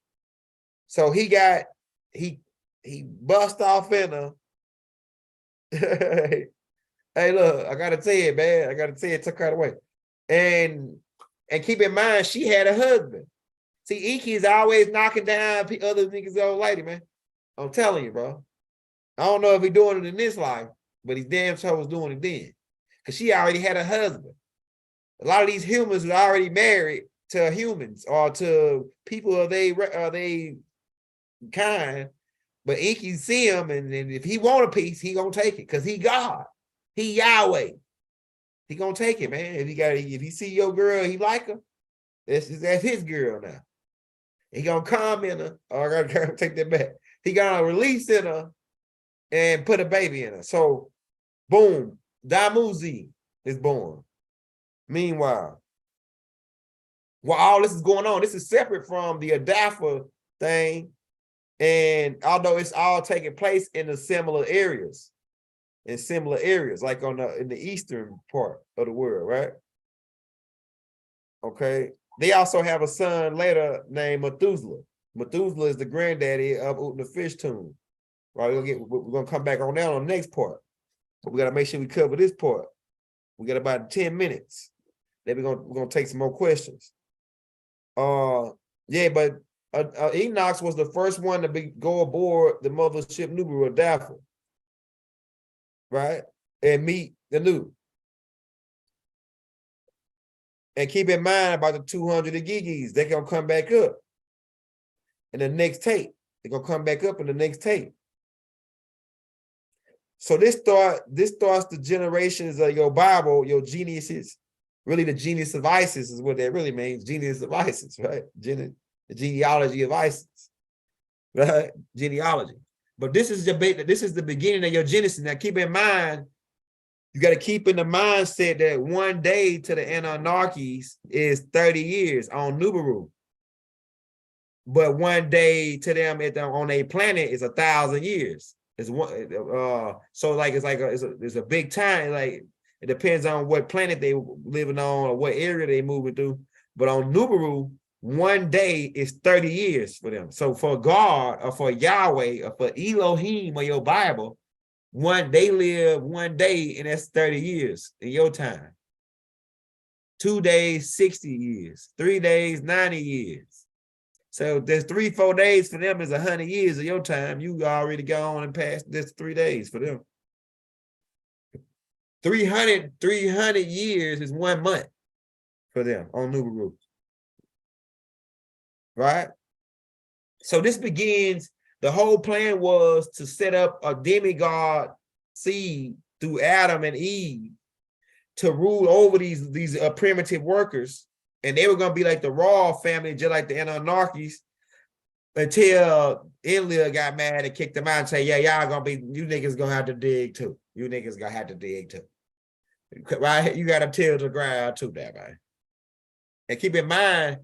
S1: So he bust off in her. Hey, look, I gotta say it, man. I gotta say it, took her away. And keep in mind, she had a husband. See, Iki is always knocking down other niggas' old lady, man. I'm telling you, bro. I don't know if he's doing it in this life, but he damn sure was doing it then. Because she already had a husband. A lot of these humans are already married to humans or to people of they kind. But Iki see him, and if he want a piece, he gonna take it because he God. He Yahweh. He gonna take it, man. If he see your girl, he like her. That's his girl now. He gonna comment her. Or I gotta take that back. He gonna release in her and put a baby in her. So, boom, Damuzi is born. Meanwhile, while all this is going on, this is separate from the Adafa thing. And although it's all taking place in the similar areas, like in the eastern part of the world, right? Okay. They also have a son later named Methuselah. Methuselah is the granddaddy of Utnapishtim. Right? We're gonna come back on that on the next part. But we gotta make sure we cover this part. We got about 10 minutes. Then we're gonna take some more questions. Yeah, but Enoch was the first one to go aboard the mothership Nubu Dafa, right? And meet the new. And keep in mind about the 200 Gigis, they're gonna come back up in the next tape. They're gonna come back up in the next tape. So this starts the generations of your Bible, your geniuses. Really, the genius of Isis is what that really means. Genius of Isis, right? The genealogy of Isis, right? Genealogy. But this is the beginning of your Genesis. Now, keep in mind, you got to keep in the mindset that one day to the Anunnakis is 30 years on Nubaru. But one day to them on a planet is 1,000 years. It's one. So like it's a big time. Like it depends on what planet they living on or what area they moving through. But on Nubaru, one day is 30 years for them. So for God or for Yahweh or for Elohim or your Bible, they live one day and that's 30 years in your time. 2 days, 60 years. 3 days, 90 years. So there's 3-4 days for them is 100 years of your time. You already gone and passed this 3 days for them. 300 years is 1 month for them on Nubaru. Right? So this begins, the whole plan was to set up a demigod seed through Adam and Eve to rule over these primitive workers. And they were going to be like the Raw family, just like the Anunnakis, until Enlil got mad and kicked them out and say, yeah, you niggas going to have to dig too. You niggas going to have to dig too. Right? You got to till the ground too, that man. And keep in mind,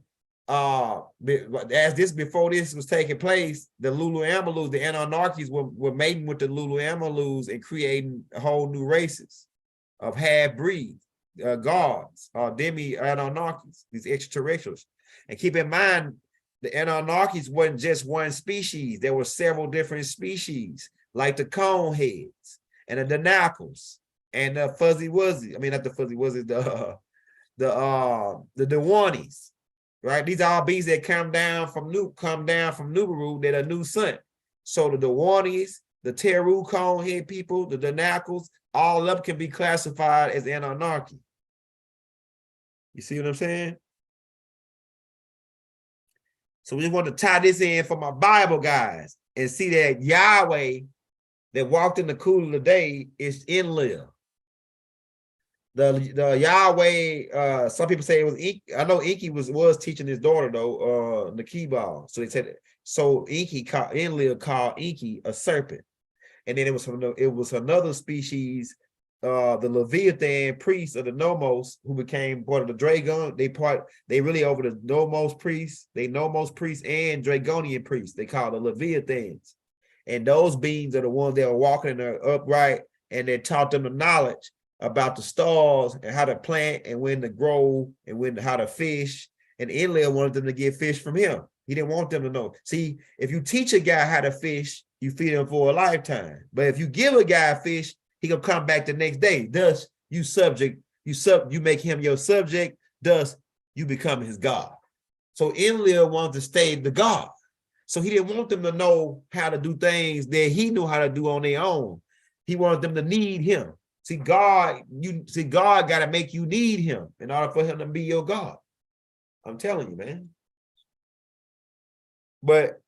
S1: before this was taking place, the Lulu Amalus, the Anunnakis were mating with the Lulu Amalus and creating whole new races of half-breeds, gods, demi-Anunnakis, these extraterrestrials. And keep in mind, the Anunnakis wasn't just one species. There were several different species, like the cone heads and the Denakles and the fuzzy wuzzy. I mean, not the fuzzy wuzzy, the Dewanis. Right, these are all beings that come down from Nubaru that are new sun. So the Dewanis, the Teru cone head people, the Denakles, all of them can be classified as Anunnaki. You see what I'm saying? So we just want to tie this in for my Bible guys and see that Yahweh that walked in the cool of the day is Enlil. The Yahweh, some people say it was Inky. I know Inky was teaching his daughter though, Nakibal. So they said so Inky called Enlil called Inky a serpent. And then it was another species, the Leviathan priests of the Nomos, who became part of the Dragon. They really over the Nomos priests, Nomos priests and Dragonian priests. They call the Leviathans. And those beings are the ones that are walking in the upright, and they taught them the knowledge about the stars and how to plant and when to grow and how to fish. And Enlil wanted them to get fish from him. He didn't want them to know. See, if you teach a guy how to fish, you feed him for a lifetime. But if you give a guy a fish, he gonna come back the next day. Thus, you make him your subject. Thus, you become his God. So Enlil wanted to stay the God. So he didn't want them to know how to do things that he knew how to do on their own. He wanted them to need him. See, God got to make you need him in order for him to be your God. I'm telling you, man. But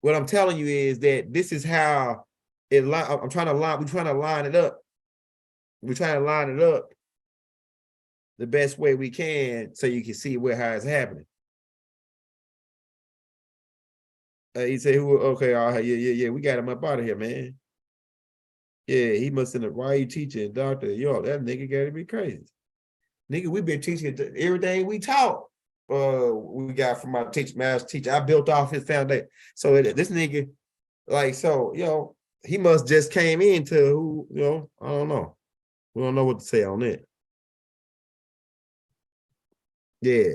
S1: what I'm telling you is that this is how we're trying to line it up. We're trying to line it up the best way we can so you can see how it's happening. He said, okay, all right, yeah, we got him up out of here, man. Yeah, he must have, why are you teaching, doctor? Yo, that nigga gotta be crazy. Nigga, we been teaching everything we taught. We got from my master teacher. I built off his foundation. So this nigga, like, so, he must just came into who, I don't know. We don't know what to say on it. Yeah.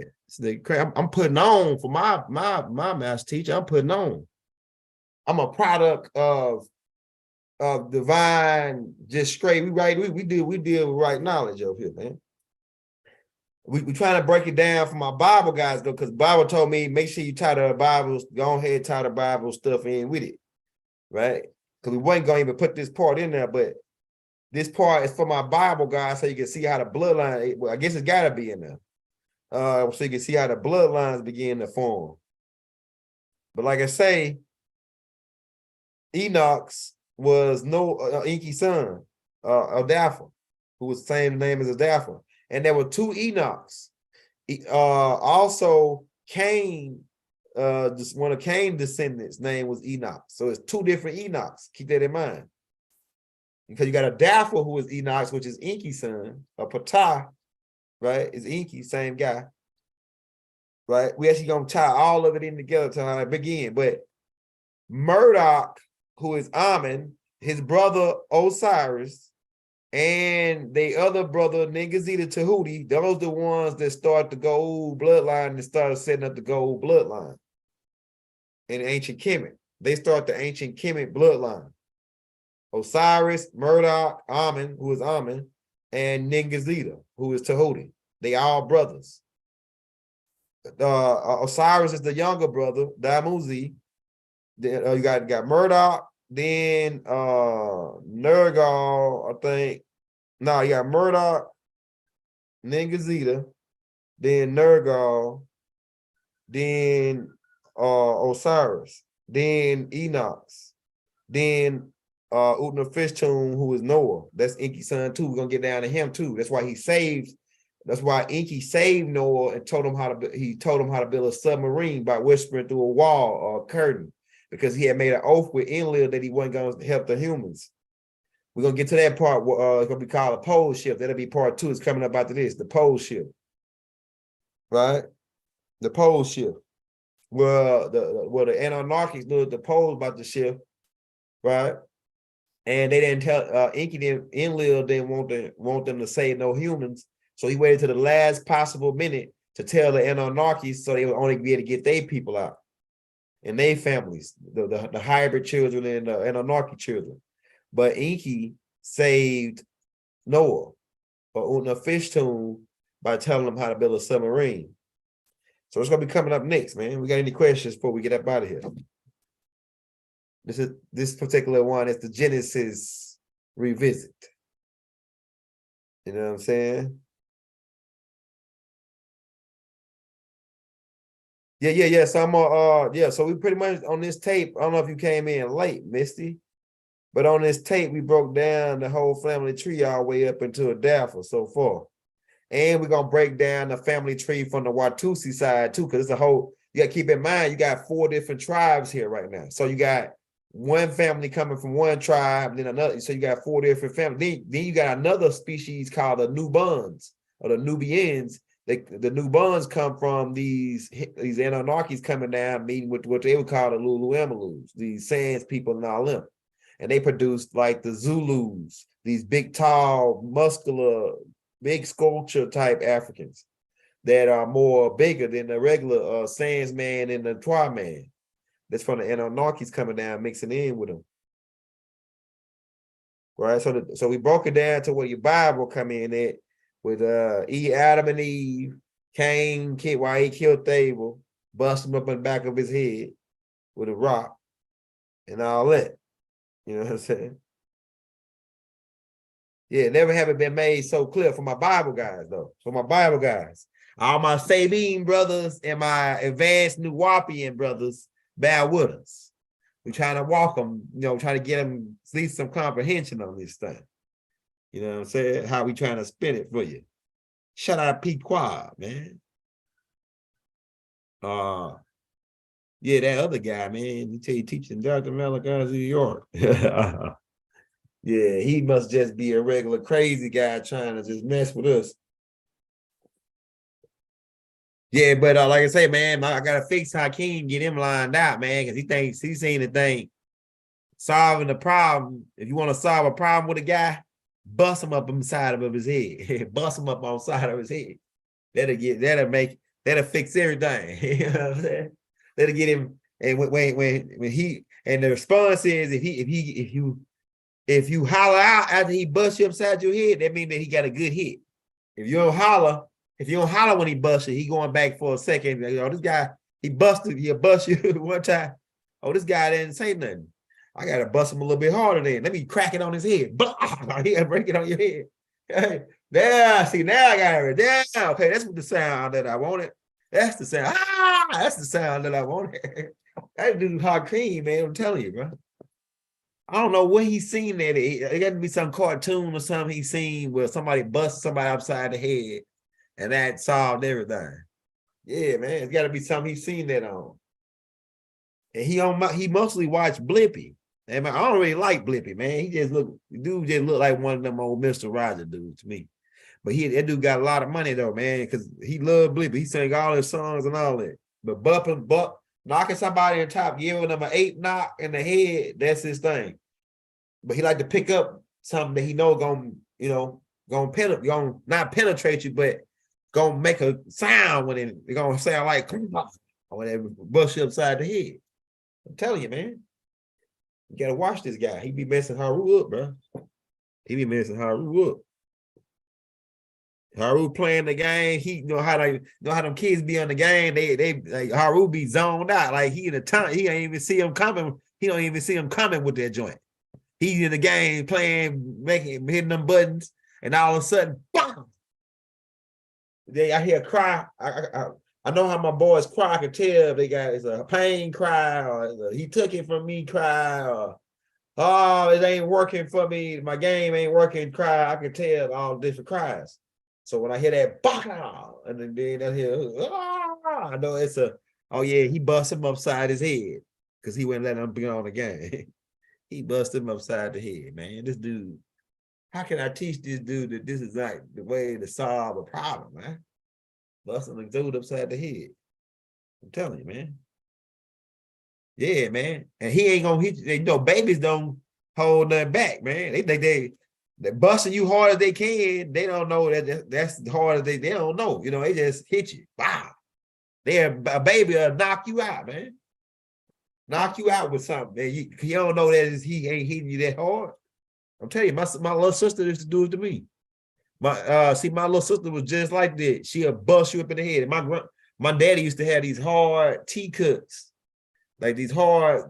S1: I'm putting on for my master teacher. I'm putting on. I'm a product of divine, just straight. We deal with right knowledge over here, man. We trying to break it down for my Bible guys though, because Bible told me make sure you tie the Bibles, go ahead, tie the Bible stuff in with it, right? Because we wasn't gonna even put this part in there, but this part is for my Bible guys, so you can see how the bloodline. Well, I guess it's got to be in there, so you can see how the bloodlines begin to form. But like I say, Enoch's was Enki's son, Adapha, who was the same name as Adapha. And there were two Enochs. Also, Cain, one of Cain's descendants' name was Enoch. So it's two different Enochs. Keep that in mind. Because you got a Dapha who is Enoch, which is Enki's son. A Ptah, right, is Enki, same guy. Right? We actually going to tie all of it in together to how it begin. But Murdoch, who is Amen, his brother Osiris, and the other brother, Ningazita Tahuti, those the ones that start the gold bloodline and started setting up the gold bloodline in ancient Kemet. They start the ancient Kemet bloodline. Osiris, Murdoch, Amen, who is Amen, and Ningazita, who is Tahuti. They all brothers. Osiris is the younger brother, Damuzi. Then you got Murdoch, then Nergal, I think. No, you got Murdoch, Ningazita, then Nergal, then Osiris, then Enox, then Utnapishtim, who is Noah. That's Enki's son too. We're gonna get down to him too. That's why Enki saved Noah and told him how to build a submarine by whispering through a wall or a curtain, because he had made an oath with Enlil that he wasn't going to help the humans. We're going to get to that part. It's going to be called a pole shift. That'll be part 2. It's coming up after this, the pole shift. Right? The pole shift. Well, the Anunnaki knew the pole about the shift, right? And they didn't tell Enlil didn't want them to save no humans. So he waited to the last possible minute to tell the Anunnaki so they would only be able to get their people out and their families, the hybrid children and the Anunnaki children. But Enki saved Noah or Utnapishtim by telling them how to build a submarine. So it's going to be coming up next, man. We got any questions before we get up out of here? This particular one is the Genesis revisit. You know what I'm saying? Yeah. So I'm so we pretty much on this tape. I don't know if you came in late, Misty. But on this tape, we broke down the whole family tree all the way up into a Daffo so far. And we're gonna break down the family tree from the Watusi side too, because it's a whole, you gotta keep in mind, you got 4 different tribes here right now. So you got one family coming from one tribe, then another, so you got 4 different families. Then you got another species called the Nubans or the Nubians. The Nubans come from these Anunnakis coming down, meeting with what they would call the Lulu-Amalus, these Sands people in all them. And they produced like the Zulus, these big, tall, muscular, big sculpture type Africans that are more bigger than the regular Sands man and the Twa man. That's from the Anunnakis coming down, mixing in with them. Right, so we broke it down to where your Bible come in at with Adam and Eve, Cain, why he killed Abel, bust him up in the back of his head with a rock and all that. You know what I'm saying? Yeah, never have it been made so clear for my Bible guys, though. For my Bible guys. All my Sabine brothers and my advanced Nuwapian brothers bear with us. We're trying to walk them, you know, trying to get them at least some comprehension on this thing. You know what I'm saying? How we trying to spin it for you. Shout out Pete Quad, man. Yeah, that other guy, man, he tell you teaching Dr. Malachi in New York. Yeah, he must just be a regular crazy guy trying to just mess with us. Yeah, but like I say, man, I gotta fix Hakeem, get him lined out, man, because he thinks he's seen the thing. Solving the problem. If you want to solve a problem with a guy, bust him up inside of his head. Bust him up on the side of his head. That'll fix everything. You know what I'm saying? That'll get him. And when he, and the response is if you holler out after he busts you upside your head, that means that he got a good hit. If you don't holler when he busts you, he going back for a second. You know, this guy, he'll bust you one time. Oh, this guy didn't say nothing. I gotta bust him a little bit harder then. Let me crack it on his head. He'll break it on your head. Hey, there, see, now I got it. There, okay, that's what the sound that I wanted. That's the sound. That's the sound that I wanted. That dude Hakeem, man, I'm telling you, bro. I don't know what he's seen that. It got to be some cartoon or something he's seen where somebody busts somebody upside the head and that solved everything. Yeah, man, it's got to be something he's seen that on. And he mostly watched Blippy. And I don't really like Blippy, man. Dude just look like one of them old Mr. Roger dudes to me. But that dude got a lot of money though, man, because he loved Blippy. He sang all his songs and all that. But knocking somebody on top, giving them an 8 knock in the head, that's his thing. But he like to pick up something that he know gonna not penetrate you, but gonna make a sound when they're gonna sound like or whatever, bust you upside the head. I'm telling you, man. You gotta watch this guy. He be messing Haru up, bro. He be messing Haru up. Haru playing the game. He know how them kids be on the game. They like Haru be zoned out. Like he in the time, he ain't even see him coming. He don't even see him coming with that joint. He's in the game playing, hitting them buttons, and all of a sudden, bam! I hear a cry. I know how my boys cry. I can tell they got it's a pain cry, or he took it from me cry, or oh, it ain't working for me. My game ain't working cry. I can tell all different cries. So when I hear that, bah, and then I hear, I know it's oh yeah, he bust him upside his head because he wouldn't let him be on the game. He bust him upside the head, man. This dude, how can I teach this dude that this is not the way to solve a problem, man? Busting a dude upside the head. I'm telling you, man. Yeah, man. And he ain't gonna hit you. You know, babies don't hold nothing back, man. They're busting you hard as they can. They don't know that's hard as they don't know. You know, they just hit you. Wow. A baby will knock you out, man. Knock you out with something, man. You don't know that he ain't hitting you that hard. I'm telling you, my little sister used to do it to me. My little sister was just like that. She'll bust you up in the head. And my daddy used to have these hard T-cuts, like these hard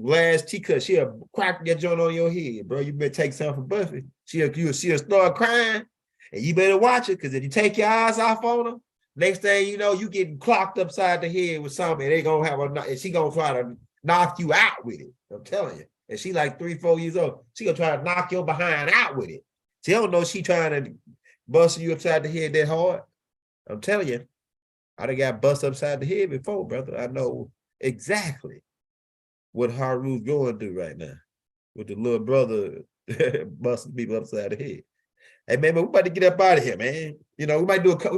S1: glass T-cuts. She'll crack that joint on your head, bro. You better take something from Buffy. She'll start crying, and you better watch it, because if you take your eyes off on her, next thing you know, you getting clocked upside the head with something, and she gonna try to knock you out with it. I'm telling you. and she like 3, 4 years old. She gonna try to knock your behind out with it. She don't know she trying to bust you upside the head that hard. I'm telling you, I done got bust upside the head before, brother. I know exactly what Haru's going through right now with the little brother busting people upside the head. Hey man, but we about to get up out of here, man. You know, we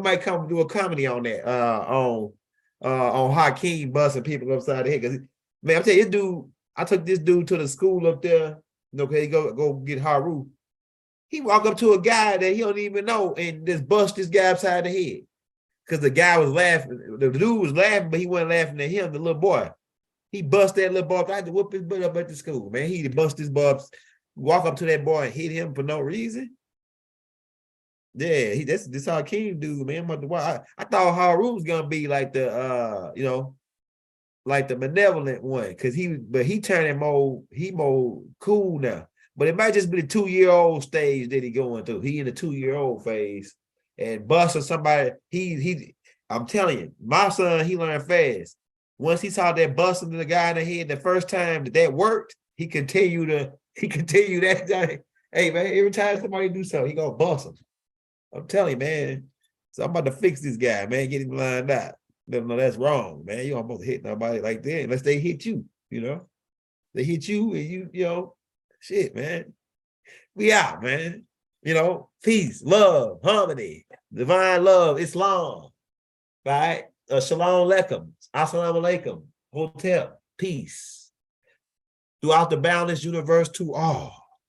S1: might come do a comedy on that, on Hakeem busting people upside the head. Cause man, I'm telling you, this dude, I took this dude to the school up there, you know, okay, go get Haru. He walk up to a guy that he don't even know and just bust this guy upside the head. Cause the guy was laughing, the dude was laughing, but he wasn't laughing at him, the little boy. He bust that little boy. I had to whoop his butt up at the school, man. He bust his butt, walk up to that boy and hit him for no reason. Yeah, this how King dude, man. I thought Haru was gonna be like the you know, like the benevolent one, because he turning more cool now. But it might just be the 2-year-old stage that he going through. He in the 2-year-old phase and busting somebody. I'm telling you, my son, he learned fast. Once he saw that busting the guy in the head the first time that worked, he continued that. Hey man, every time somebody do something, he gonna bust him. I'm telling you, man. So I'm about to fix this guy, man. Get him lined out. Let him know that's wrong, man. You don't supposed to hit nobody like that unless they hit you, you know. They hit you and you know, shit, man. We out, man. You know, peace, love, harmony, divine love, Islam. Right? Shalom Aleichem. Assalamu alaikum. Hotel. Peace. Throughout the boundless universe to all.